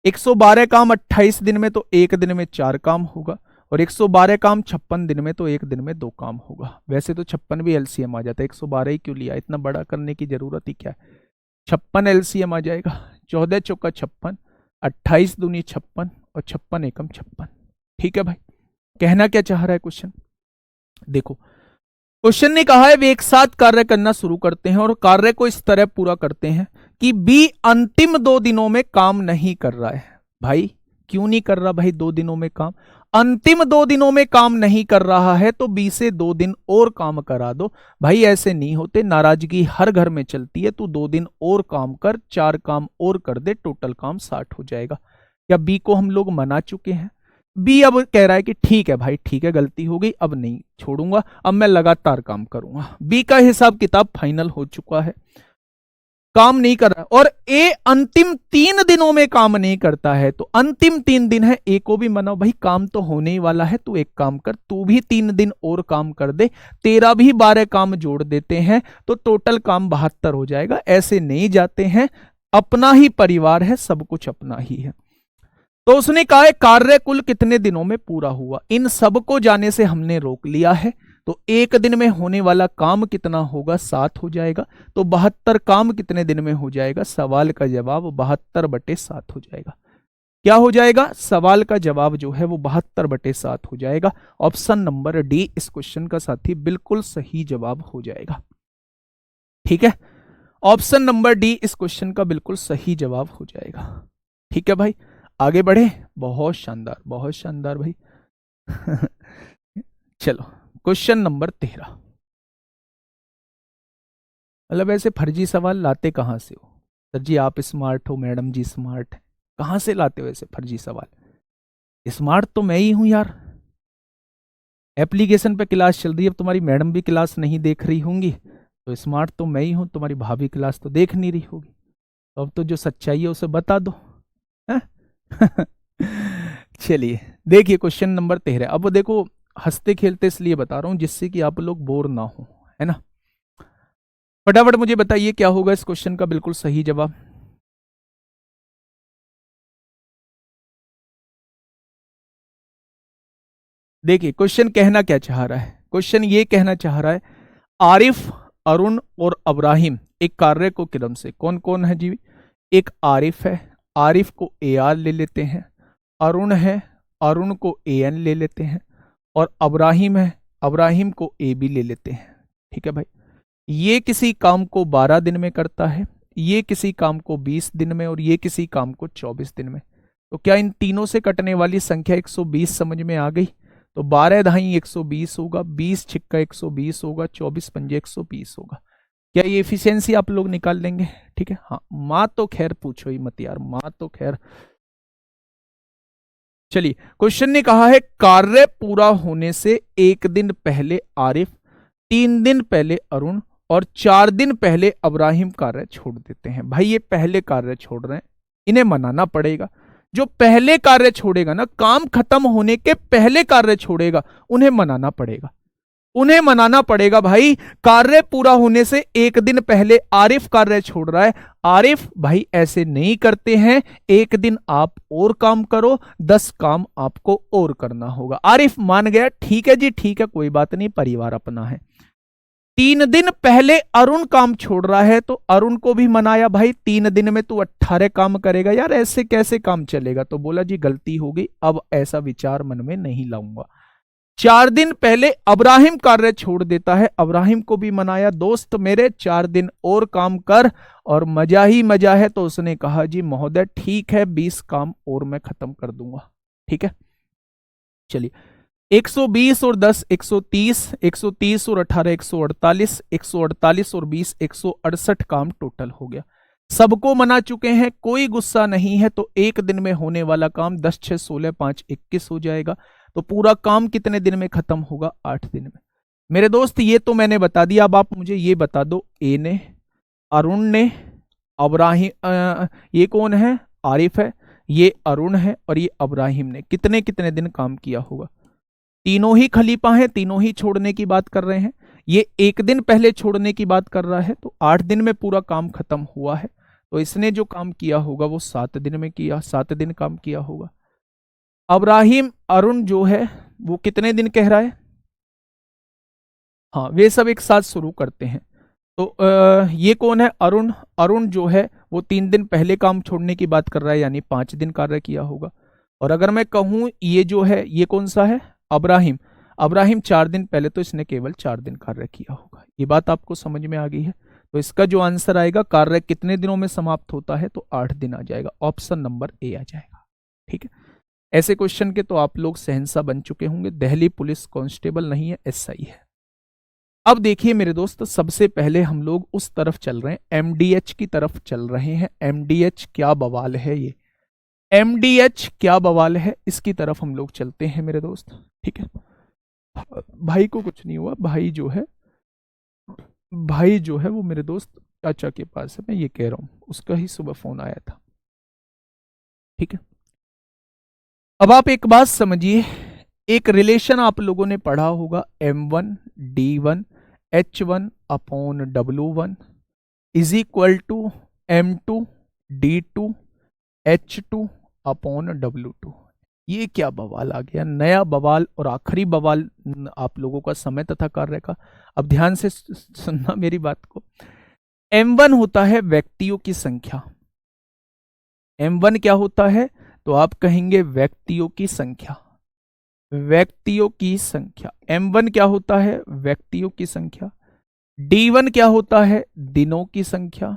112 काम 28 दिन में तो एक दिन में 4 काम होगा, और 112 काम 56 दिन में तो एक दिन में 2 काम होगा। वैसे तो 56 भी एलसीएम आ जाता है, 112 ही क्यों लिया, इतना बड़ा करने की जरूरत ही क्या है। 56 एलसीएम आ जाएगा, 14 चौका 56, 28 दूनी 56 और 56 एकम 56। ठीक है भाई, कहना क्या चाह रहा है क्वेश्चन, देखो क्वेश्चन ने कहा है वे एक साथ कार्य करना शुरू करते हैं और कार्य को इस तरह पूरा करते हैं कि बी अंतिम 2 दिनों में काम नहीं कर रहा है। भाई क्यों नहीं कर रहा भाई 2 दिनों में काम, अंतिम 2 दिनों में काम नहीं कर रहा है तो बी से 2 दिन और काम करा दो। भाई ऐसे नहीं होते, नाराजगी हर घर में चलती है। तू 2 दिन और काम कर, 4 काम और कर दे, टोटल काम 60 हो जाएगा। या बी को हम लोग मना चुके हैं, बी अब कह रहा है कि ठीक है भाई, ठीक है, गलती हो गई, अब नहीं छोड़ूंगा, अब मैं लगातार काम करूंगा। बी का हिसाब किताब फाइनल हो चुका है, काम नहीं कर रहा। और ए अंतिम 3 दिनों में काम नहीं करता है, तो अंतिम 3 दिन है, ए को भी मनाओ, भाई काम तो होने ही वाला है, तू एक काम कर, तू भी 3 दिन और काम कर दे, तेरा भी 12 काम जोड़ देते हैं तो टोटल काम 72 हो जाएगा। ऐसे नहीं जाते हैं, अपना ही परिवार है, सब कुछ अपना ही है। तो उसने कहा है कार्य कुल कितने दिनों में पूरा हुआ, इन सबको जाने से हमने रोक लिया है। तो 1 दिन में होने वाला काम कितना होगा, 7 हो जाएगा। तो 72 काम कितने दिन में हो जाएगा, सवाल का जवाब 72/7 हो जाएगा। क्या हो जाएगा, सवाल का जवाब जो है वो 72/7 हो जाएगा। ऑप्शन नंबर डी इस क्वेश्चन का साथी बिल्कुल सही जवाब हो जाएगा। ठीक है, ऑप्शन नंबर डी इस क्वेश्चन का बिल्कुल सही जवाब हो जाएगा। ठीक है भाई, आगे बढ़े। बहुत शानदार, बहुत शानदार भाई। चलो क्वेश्चन नंबर 13। मतलब ऐसे फर्जी सवाल लाते कहां से हो सर जी, आप स्मार्ट हो, मैडम जी स्मार्ट है, कहां से लाते हो ऐसे फर्जी सवाल? स्मार्ट तो मैं ही हूं यार। एप्लीकेशन पे क्लास चल रही है, अब तुम्हारी मैडम भी क्लास नहीं देख रही होंगी, तो स्मार्ट तो मैं ही हूं, तुम्हारी भाभी क्लास तो देख नहीं रही होगी। तो अब तो जो सच्चाई है उसे बता दो। चलिए देखिए क्वेश्चन नंबर 13। अब देखो हंसते खेलते इसलिए बता रहा हूं जिससे कि आप लोग बोर ना हो, है ना। फटाफट मुझे बताइए क्या होगा इस क्वेश्चन का बिल्कुल सही जवाब। देखिए क्वेश्चन कहना क्या चाह रहा है, क्वेश्चन ये कहना चाह रहा है आरिफ, अरुण और अब्राहिम एक कार्य को क्रम से, कौन कौन है जी, एक आरिफ है, आरिफ को ए आर ले लेते हैं, अरुण है, अरुण को ए एन ले लेते हैं, और अब्राहिम है, अब्राहिम को ए बी ले लेते हैं। ठीक है भाई, ये किसी काम को 12 दिन में करता है, ये किसी काम को 20 दिन में, और ये किसी काम को 24 दिन में। तो क्या इन तीनों से कटने वाली संख्या 120 समझ में आ गई? तो 12 धाई 120 होगा, 20 छिक्का 120 होगा, 24 पंजे 120 होगा। क्या ये एफिशिएंसी आप लोग निकाल लेंगे? ठीक है, हाँ, माँ तो खैर पूछो ही मत यार, माँ तो खैर। चलिए क्वेश्चन ने कहा है कार्य पूरा होने से 1 दिन पहले आरिफ, 3 दिन पहले अरुण और 4 दिन पहले अब्राहिम कार्य छोड़ देते हैं। भाई ये पहले कार्य छोड़ रहे हैं, इन्हें मनाना पड़ेगा। जो पहले कार्य छोड़ेगा ना, काम खत्म होने के पहले कार्य छोड़ेगा, उन्हें मनाना पड़ेगा, उन्हें मनाना पड़ेगा भाई। कार्य पूरा होने से 1 दिन पहले आरिफ कार्य छोड़ रहा है, आरिफ भाई ऐसे नहीं करते हैं, 1 दिन आप और काम करो, 10 काम आपको और करना होगा। आरिफ मान गया, ठीक है जी, ठीक है, कोई बात नहीं, परिवार अपना है। 3 दिन पहले अरुण काम छोड़ रहा है, तो अरुण को भी मनाया, भाई 3 दिन में तू 18 काम करेगा, यार ऐसे कैसे काम चलेगा? तो बोला जी गलती हो गई, अब ऐसा विचार मन में नहीं लाऊंगा। 4 दिन पहले अब्राहिम कार्य छोड़ देता है, अब्राहिम को भी मनाया, दोस्त मेरे 4 दिन और काम कर, और मजा ही मजा है। तो उसने कहा जी महोदय ठीक है, 20 काम और मैं खत्म कर दूंगा। ठीक है, चलिए 120 और 10 130, 130 और 18 148, 148 और 20 168 काम टोटल हो गया। सबको मना चुके हैं, कोई गुस्सा नहीं है, तो 1 दिन में होने वाला काम 10 6 16 5 21 हो जाएगा। तो पूरा काम कितने दिन में खत्म होगा? 8 दिन में। मेरे दोस्त ये तो मैंने बता दिया, अब आप मुझे ये बता दो, ए ने, अरुण ने, अब्राहिम, ये कौन है? आरिफ है, ये अरुण है, और ये अब्राहिम ने कितने कितने दिन काम किया होगा? तीनों ही खलीफा हैं, तीनों ही छोड़ने की बात कर रहे हैं। ये 1 दिन पहले छोड़ने की बात कर रहा है, तो 8 दिन में पूरा काम खत्म हुआ है। तो इसने जो काम किया होगा वो 7 दिन में किया, 7 दिन काम किया होगा। अब्राहिम, अरुण जो है वो कितने दिन कह रहा है? हाँ, वे सब एक साथ शुरू करते हैं। तो ये कौन है? अरुण, अरुण जो है वो 3 दिन पहले काम छोड़ने की बात कर रहा है, यानी 5 दिन कार्य किया होगा। और अगर मैं कहूं ये जो है ये कौन सा है? अब्राहिम, अब्राहिम 4 दिन पहले, तो इसने केवल 4 दिन कार्य किया होगा। ये बात आपको समझ में आ गई है? तो इसका जो आंसर आएगा, कार्य कितने दिनों में समाप्त होता है, तो 8 दिन आ जाएगा। ऑप्शन नंबर ए आ जाएगा। ठीक है, ऐसे क्वेश्चन के तो आप लोग शहंशाह बन चुके होंगे। दिल्ली पुलिस कांस्टेबल नहीं है, एसआई है। अब देखिए मेरे दोस्त, सबसे पहले हम लोग उस तरफ चल रहे हैं, एमडीएच की तरफ चल रहे हैं। एमडीएच क्या बवाल है ये, एमडीएच क्या बवाल है, इसकी तरफ हम लोग चलते हैं मेरे दोस्त। ठीक है, भाई को कुछ नहीं हुआ, भाई जो है वो मेरे दोस्त चाचा के पास है, मैं ये कह रहा हूं, उसका ही सुबह फोन आया था। ठीक है, अब आप एक बात समझिए, एक रिलेशन आप लोगों ने पढ़ा होगा, M1 D1 H1 upon W1 is equal to M2 D2 H2 upon W2। ये क्या बवाल आ गया, नया बवाल और आखिरी बवाल आप लोगों का समय तथा कार्य का। अब ध्यान से सुनना मेरी बात को। M1 होता है व्यक्तियों की संख्या, M1 क्या होता है, तो आप कहेंगे व्यक्तियों की संख्या, व्यक्तियों की संख्या। M1 क्या होता है, व्यक्तियों की संख्या। D1 क्या होता है, दिनों की संख्या,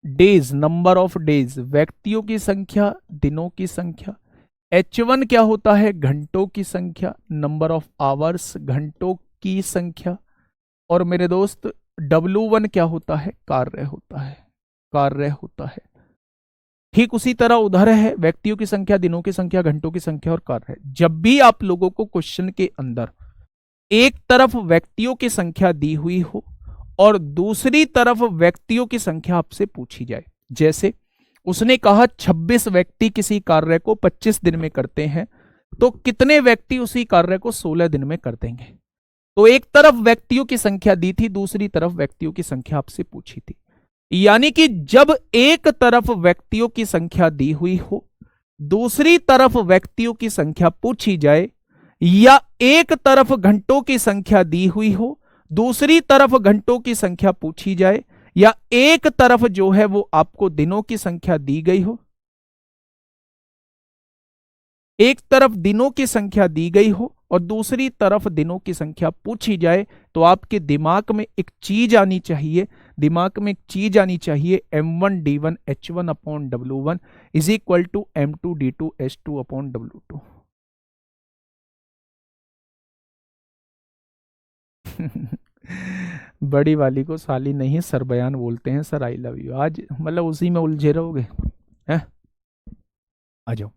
डेज, नंबर ऑफ डेज, व्यक्तियों की संख्या, दिनों की संख्या। H1 क्या होता है, घंटों की संख्या, नंबर ऑफ आवर्स, घंटों की संख्या। और मेरे दोस्त W1 क्या होता है, कार्य होता है, कार्य होता है। ठीक उसी तरह उधर है, व्यक्तियों की संख्या, दिनों की संख्या, घंटों की संख्या और कार्य। जब भी आप लोगों को क्वेश्चन के अंदर एक तरफ व्यक्तियों की संख्या दी हुई हो और दूसरी तरफ व्यक्तियों की संख्या आपसे पूछी जाए, जैसे उसने कहा 26 व्यक्ति किसी कार्य को 25 दिन में करते हैं, तो कितने व्यक्ति उसी कार्य को 16 दिन में कर देंगे। तो एक तरफ व्यक्तियों की संख्या दी थी, दूसरी तरफ व्यक्तियों की संख्या आपसे पूछी थी। यानी कि जब एक तरफ व्यक्तियों की संख्या दी हुई हो, दूसरी तरफ व्यक्तियों की संख्या पूछी जाए, या एक तरफ घंटों की संख्या दी हुई हो, दूसरी तरफ घंटों की संख्या पूछी जाए, या एक तरफ जो है वो आपको दिनों की संख्या दी गई हो, एक तरफ दिनों की संख्या दी गई हो और दूसरी तरफ दिनों की संख्या पूछी जाए, तो आपके दिमाग में एक चीज आनी चाहिए, दिमाग में एक चीज आनी चाहिए, M1 D1 H1 upon W1 is equal to M2 D2 H2 upon W2। बड़ी वाली को साली नहीं सर बयान बोलते हैं सर, आई लव यू। आज मतलब उसी में उलझे रहोगे हैं, आ जाओ।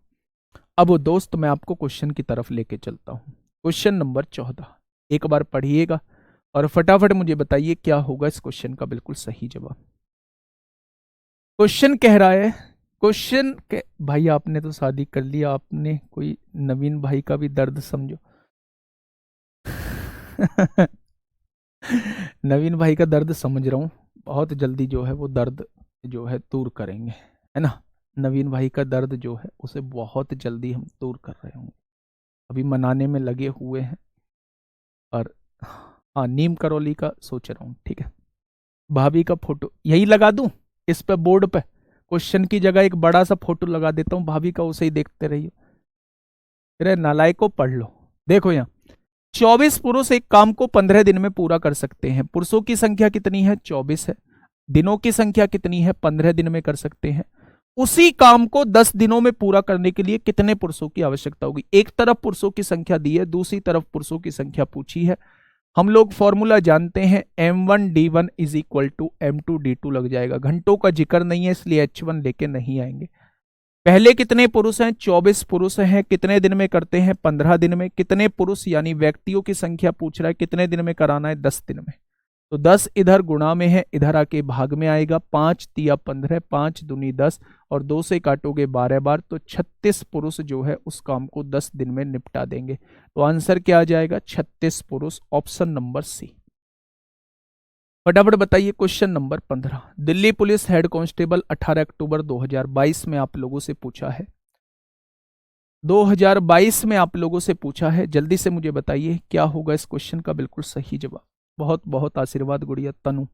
अब वो दोस्त मैं आपको क्वेश्चन की तरफ लेके चलता हूं। क्वेश्चन नंबर 14 एक बार पढ़िएगा और फटाफट मुझे बताइए क्या होगा इस क्वेश्चन का बिल्कुल सही जवाब। क्वेश्चन कह रहा है, भाई आपने तो शादी कर लिया, आपने कोई नवीन भाई का भी दर्द समझो। नवीन भाई का दर्द समझ रहा हूं, बहुत जल्दी जो है वो दर्द जो है दूर करेंगे, है ना। नवीन भाई का दर्द जो है उसे बहुत जल्दी हम दूर कर रहे होंगे, अभी मनाने में लगे हुए हैं। और हाँ, नीम करौली का सोच रहा हूँ। ठीक है, भाभी का फोटो यही लगा दूं इस पे, बोर्ड पे क्वेश्चन की जगह एक बड़ा सा फोटो लगा देता हूँ भाभी का, उसे ही देखते रहिए। अरे नालायक को पढ़ लो, देखो यहाँ 24 पुरुष एक काम को 15 दिन में पूरा कर सकते हैं। पुरुषों की संख्या कितनी है, 24 है। दिनों की संख्या कितनी है, 15 दिन में कर सकते हैं। उसी काम को 10 दिनों में पूरा करने के लिए कितने पुरुषों की आवश्यकता होगी। एक तरफ पुरुषों की संख्या दी है, दूसरी तरफ पुरुषों की संख्या पूछी है। हम लोग फॉर्मूला जानते हैं, M1 D1 is equal to M2 D2 लग जाएगा। घंटों का जिक्र नहीं है इसलिए H1 लेके नहीं आएंगे। पहले कितने पुरुष हैं, 24 पुरुष हैं, कितने दिन में करते हैं, 15 दिन में। कितने पुरुष यानी व्यक्तियों की संख्या पूछ रहा है, कितने दिन में कराना है, 10 दिन में। तो 10 इधर गुणा में है, इधर आके भाग में आएगा, 5 तिया 15, 5 दूनी 10 और 2 से काटोगे 12 बार, तो 36 पुरुष जो है उस काम को 10 दिन में निपटा देंगे। तो आंसर क्या आ जाएगा, 36 पुरुष, ऑप्शन नंबर सी। फटाफट बताइए question number 15। Delhi police head constable 18 अक्टूबर 2022 में आप लोगों से पूछा है, 2022 में आप लोगों से पूछा है। जल्दी से मुझे बताइए क्या होगा इस क्वेश्चन का बिल्कुल सही जवाब। बहुत बहुत आशीर्वाद गुड़िया तनु,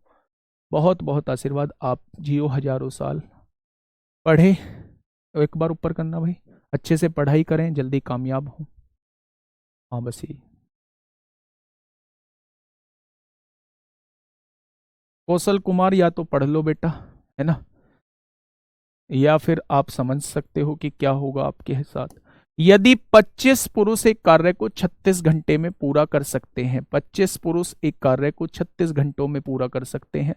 बहुत बहुत आशीर्वाद, आप जियो हजारों साल। पढ़े तो एक बार ऊपर करना भाई, अच्छे से पढ़ाई करें, जल्दी कामयाब हो। हाँ बस यही। कौशल कुमार या तो पढ़ लो बेटा, है ना। या फिर आप समझ सकते हो कि क्या होगा आपके साथ। यदि 25 पुरुष एक कार्य को 36 घंटे में पूरा कर सकते हैं, 25 पुरुष एक कार्य को 36 घंटों में पूरा कर सकते हैं,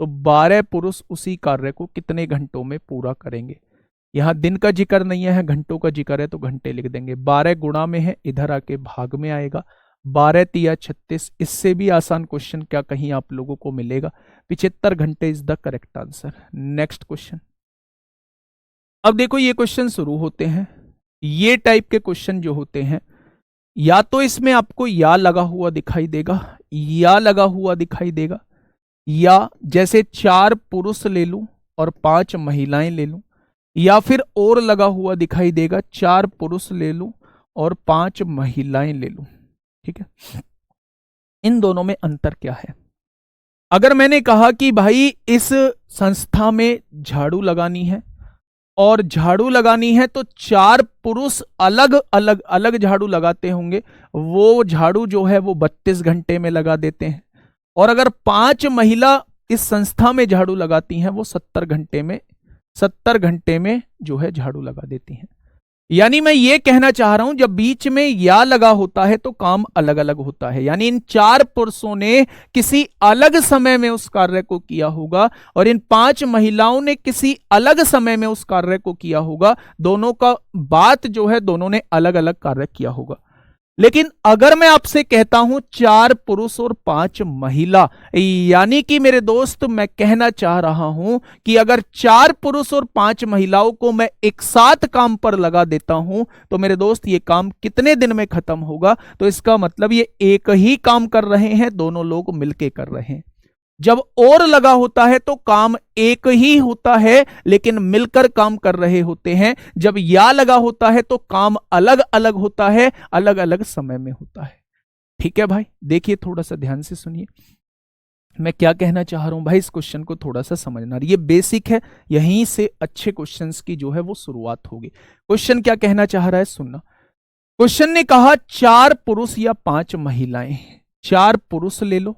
तो 12 पुरुष उसी कार्य को कितने घंटों में पूरा करेंगे। यहां दिन का जिक्र नहीं है, घंटों का जिक्र है, तो घंटे लिख देंगे। 12 गुणा में है, इधर आके भाग में आएगा। 12 तिया 36। इससे भी आसान क्वेश्चन क्या कहीं आप लोगों को मिलेगा। 75 घंटे is the correct answer. Next question. अब देखो ये क्वेश्चन शुरू होते हैं। ये टाइप के क्वेश्चन जो होते हैं, या तो इसमें आपको या लगा हुआ दिखाई देगा, या लगा हुआ दिखाई देगा, या जैसे 4 पुरुष ले लूं और 5 महिलाएं ले लूं, या फिर और लगा हुआ दिखाई देगा 4 पुरुष ले लूं और 5 महिलाएं ले लूं। ठीक है, इन दोनों में अंतर क्या है। अगर मैंने कहा कि भाई इस संस्था में झाड़ू लगानी है और झाड़ू लगानी है, तो 4 पुरुष अलग अलग अलग झाड़ू लगाते होंगे, वो झाड़ू जो है वो 32 घंटे में लगा देते हैं। और अगर 5 महिला इस संस्था में झाड़ू लगाती हैं, वो 70 घंटे में जो है झाड़ू लगा देती हैं। यानी मैं ये कहना चाह रहा हूं, जब बीच में या लगा होता है तो काम अलग अलग होता है। यानी इन 4 पुरुषों ने किसी अलग समय में उस कार्य को किया होगा और इन 5 महिलाओं ने किसी अलग समय में उस कार्य को किया होगा। दोनों का बात जो है, दोनों ने अलग अलग कार्य किया होगा। लेकिन अगर मैं आपसे कहता हूं 4 पुरुष और 5 महिला, यानी कि मेरे दोस्त मैं कहना चाह रहा हूं कि अगर 4 पुरुष और 5 महिलाओं को मैं एक साथ काम पर लगा देता हूं, तो मेरे दोस्त ये काम कितने दिन में खत्म होगा। तो इसका मतलब ये एक ही काम कर रहे हैं, दोनों लोग मिलके कर रहे हैं। जब और लगा होता है तो काम एक ही होता है लेकिन मिलकर काम कर रहे होते हैं। जब या लगा होता है तो काम अलग अलग होता है, अलग अलग समय में होता है। ठीक है भाई, देखिए थोड़ा सा ध्यान से सुनिए मैं क्या कहना चाह रहा हूं। भाई इस क्वेश्चन को थोड़ा सा समझना, ये बेसिक है, यहीं से अच्छे क्वेश्चंस की जो है वो शुरुआत होगी। क्वेश्चन क्या कहना चाह रहा है सुनना। क्वेश्चन ने कहा 4 पुरुष या 5 महिलाएं, 4 पुरुष ले लो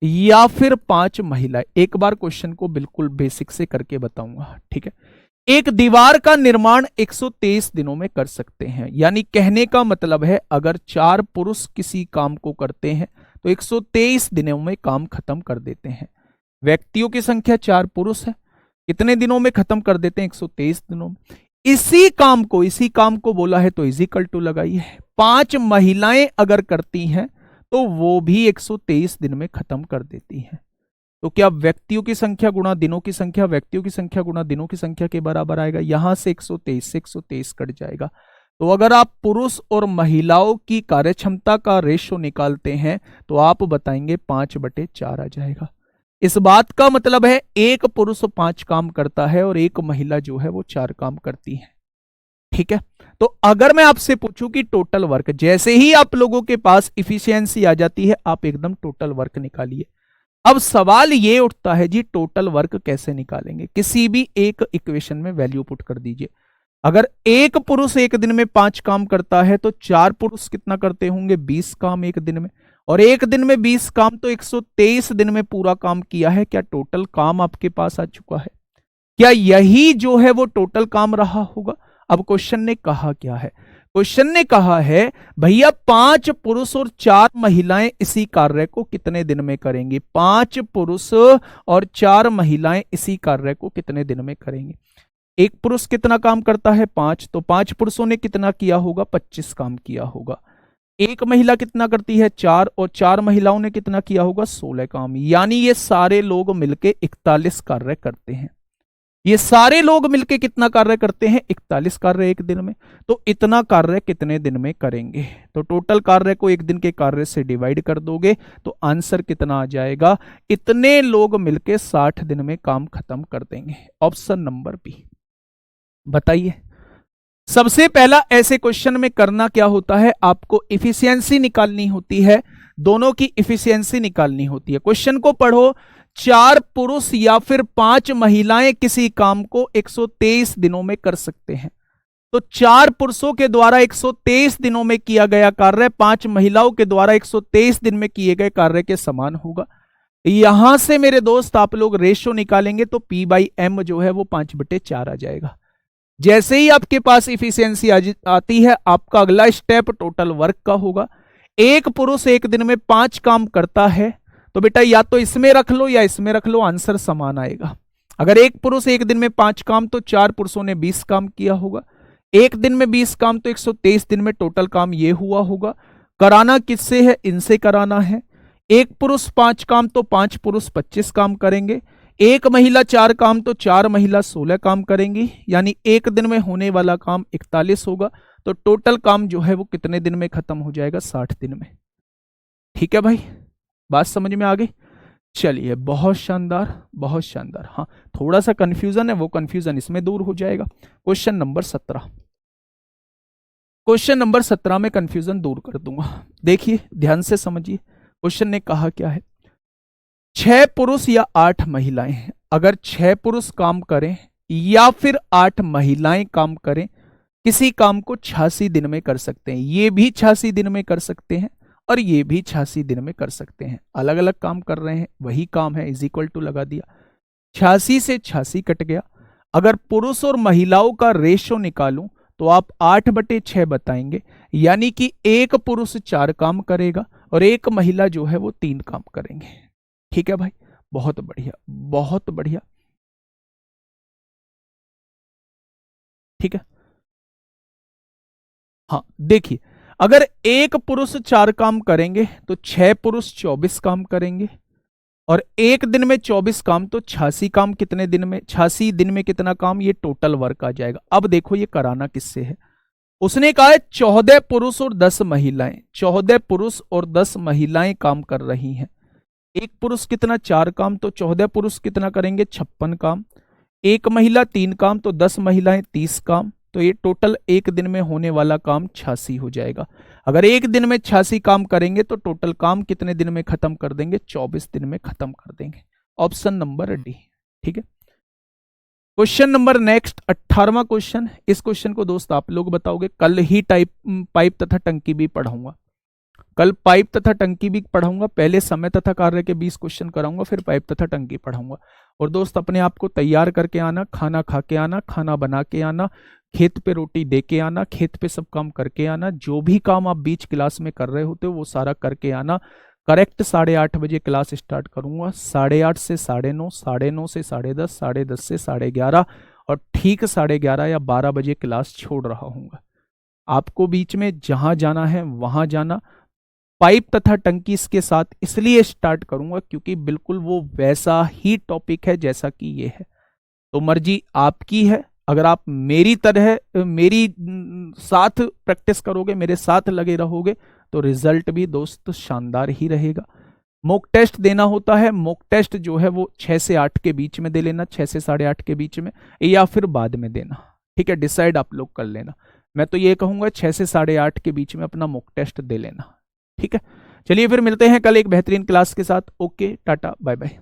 या फिर 5 महिलाएं। एक बार क्वेश्चन को बिल्कुल बेसिक से करके बताऊंगा, ठीक है। एक दीवार का निर्माण 123 दिनों में कर सकते हैं। यानी कहने का मतलब है अगर 4 पुरुष किसी काम को करते हैं तो 123 दिनों में काम खत्म कर देते हैं। व्यक्तियों की संख्या 4 पुरुष है, कितने दिनों में खत्म कर देते हैं? 123 दिनों में। इसी काम को बोला है तो इजिकल टू लगाइए। 5 महिलाएं अगर करती हैं तो वो भी 123 दिन में खत्म कर देती हैं। तो क्या व्यक्तियों की संख्या गुणा दिनों की संख्या, व्यक्तियों की संख्या गुणा दिनों की संख्या के बराबर आएगा। यहां से 123 से 123 कट जाएगा। तो अगर आप पुरुष और महिलाओं की कार्यक्षमता का रेशो निकालते हैं तो आप बताएंगे 5/4 आ जाएगा। इस बात का मतलब है एक पुरुष 5 काम करता है और एक महिला जो है वो 4 काम करती है। ठीक है, तो अगर मैं आपसे पूछूं कि टोटल वर्क, जैसे ही आप लोगों के पास इफिशियंसी आ जाती है आप एकदम टोटल वर्क निकालिए। अब सवाल ये उठता है जी टोटल वर्क कैसे निकालेंगे। किसी भी एक इक्वेशन में वैल्यू पुट कर दीजिए। अगर एक पुरुष एक दिन में 5 काम करता है तो 4 पुरुष कितना करते होंगे? 20 काम एक दिन में। और एक दिन में 20 काम तो 123 दिन में पूरा काम किया है। क्या टोटल काम आपके पास आ चुका है? क्या यही जो है वो टोटल काम रहा होगा? अब क्वेश्चन ने कहा क्या है? क्वेश्चन ने कहा है भैया 5 पुरुष और 4 महिलाएं इसी कार्य को कितने दिन में करेंगी। 5 पुरुष और 4 महिलाएं इसी कार्य को कितने दिन में करेंगे। एक पुरुष कितना काम करता है? 5, तो 5 पुरुषों ने कितना किया होगा? 25 काम किया होगा। एक महिला कितना करती है? 4, और 4 महिलाओं ने कितना किया होगा? 16 काम। यानी ये सारे लोग मिलके 41 कार्य करते हैं। ये सारे लोग मिलके कितना कार्य करते हैं? 41 कार्य एक दिन में। तो इतना कार्य कितने दिन में करेंगे? तो टोटल कार्य को एक दिन के कार्य से डिवाइड कर दोगे तो आंसर कितना आ जाएगा? इतने लोग मिलके 60 दिन में काम खत्म कर देंगे। Option number B. बताइए, सबसे पहला ऐसे क्वेश्चन में करना क्या होता है? आपको इफिशियंसी निकालनी होती है, दोनों की इफिशियंसी निकालनी होती है। क्वेश्चन को पढ़ो, 4 पुरुष या फिर 5 महिलाएं किसी काम को 123 दिनों में कर सकते हैं। तो 4 पुरुषों के द्वारा 123 दिनों में किया गया कार्य 5 महिलाओं के द्वारा 123 दिन में किए गए कार्य के समान होगा। यहां से मेरे दोस्त आप लोग रेशो निकालेंगे तो P/M जो है वो 5/4 आ जाएगा। जैसे ही आपके पास इफिशियंसी आती है, आपका अगला स्टेप टोटल वर्क का होगा। एक पुरुष एक दिन में 5 काम करता है, तो बेटा या तो इसमें रख लो या इसमें रख लो, आंसर समान आएगा। अगर एक पुरुष एक दिन में 5 काम, तो 4 पुरुषों ने 20 काम किया होगा। एक दिन में 20 काम, तो 123 दिन में टोटल काम ये हुआ होगा। कराना किससे है? इनसे कराना है। एक पुरुष 5 काम, तो 5 पुरुष 25 काम करेंगे। एक महिला 4 काम, तो 4 महिला 16 काम करेंगी, यानी एक दिन में होने वाला काम 41 होगा। तो टोटल काम जो है वो कितने दिन में खत्म हो जाएगा? 60 दिन में। ठीक है भाई, बात समझ में आ गई? चलिए, बहुत शानदार, बहुत शानदार। हाँ, थोड़ा सा कंफ्यूजन है, वो कंफ्यूजन इसमें दूर हो जाएगा। क्वेश्चन नंबर 17, क्वेश्चन नंबर 17 में कंफ्यूजन दूर कर दूंगा। देखिए ध्यान से समझिए, क्वेश्चन ने कहा क्या है। 6 पुरुष या 8 महिलाएं हैं। अगर 6 पुरुष काम करें या फिर 8 महिलाएं काम करें, किसी काम को 86 दिन में कर सकते हैं। ये भी 86 दिन में कर सकते हैं और ये भी 86 दिन में कर सकते हैं। अलग अलग काम कर रहे हैं, वही काम है, इज इक्वल टू लगा दिया। 86 से 86 कट गया। अगर पुरुष और महिलाओं का रेशो निकालूं तो आप 8/6 बताएंगे, यानी कि एक पुरुष 4 काम करेगा और एक महिला जो है वो 3 काम करेंगे। ठीक है भाई, बहुत बढ़िया, बहुत बढ़िया। ठीक है, हाँ देखिए, अगर एक पुरुष 4 काम करेंगे तो 6 पुरुष 24 काम करेंगे, और एक दिन में 24 काम, तो 86 काम कितने दिन में? 86 दिन में कितना काम? ये टोटल वर्क आ जाएगा। अब देखो ये कराना किससे है। उसने कहा है 14 पुरुष और 10 महिलाएं। 14 पुरुष और 10 महिलाएं काम कर रही हैं। एक पुरुष कितना? 4 काम, तो 14 पुरुष कितना करेंगे? 56 काम। एक महिला 3 काम, तो 10 महिलाएं 30 काम। तो ये टोटल एक दिन में होने वाला काम 86 हो जाएगा। अगर एक दिन में 86 काम करेंगे तो टोटल काम कितने दिन में खत्म कर देंगे? 24 दिन में खत्म कर देंगे। Option number D. ठीक है, क्वेश्चन नंबर नेक्स्ट 18वां क्वेश्चन। इस क्वेश्चन को दोस्त आप लोग बताओगे। कल ही पाइप तथा टंकी भी पढ़ाऊंगा। कल पाइप तथा टंकी भी पढ़ाऊंगा। पहले समय तथा कार्य के 20 क्वेश्चन कराऊंगा, फिर पाइप तथा टंकी पढ़ाऊंगा। और दोस्त अपने आप को तैयार करके आना, खाना खा के आना, खाना बना के आना, खेत पे रोटी दे के आना, खेत पे सब काम करके आना। जो भी काम आप बीच क्लास में कर रहे होते हो वो सारा करके आना। करेक्ट 8:30 बजे क्लास स्टार्ट करूंगा। 8:30 से 9:30, 9:30 से 10:30, 10:30 से 11:30, और ठीक 11:30 या 12 बजे क्लास छोड़ रहा हूँ। आपको बीच में जहां जाना है वहां जाना। पाइप तथा टंकी इसके साथ इसलिए स्टार्ट करूंगा क्योंकि बिल्कुल वो वैसा ही टॉपिक है जैसा कि ये है। तो मर्जी आपकी है। अगर आप मेरी तरह मेरी साथ प्रैक्टिस करोगे, मेरे साथ लगे रहोगे, तो रिजल्ट भी दोस्त शानदार ही रहेगा। मॉक टेस्ट देना होता है। मॉक टेस्ट जो है वो 6 से 8 के बीच में दे लेना, 6 से 8:30 के बीच में, या फिर बाद में देना। ठीक है, डिसाइड आप लोग कर लेना। मैं तो ये कहूंगा 6 से 8:30 के बीच में अपना मॉक टेस्ट दे लेना। ठीक है, चलिए फिर मिलते हैं कल एक बेहतरीन क्लास के साथ। Okay, tata, bye bye.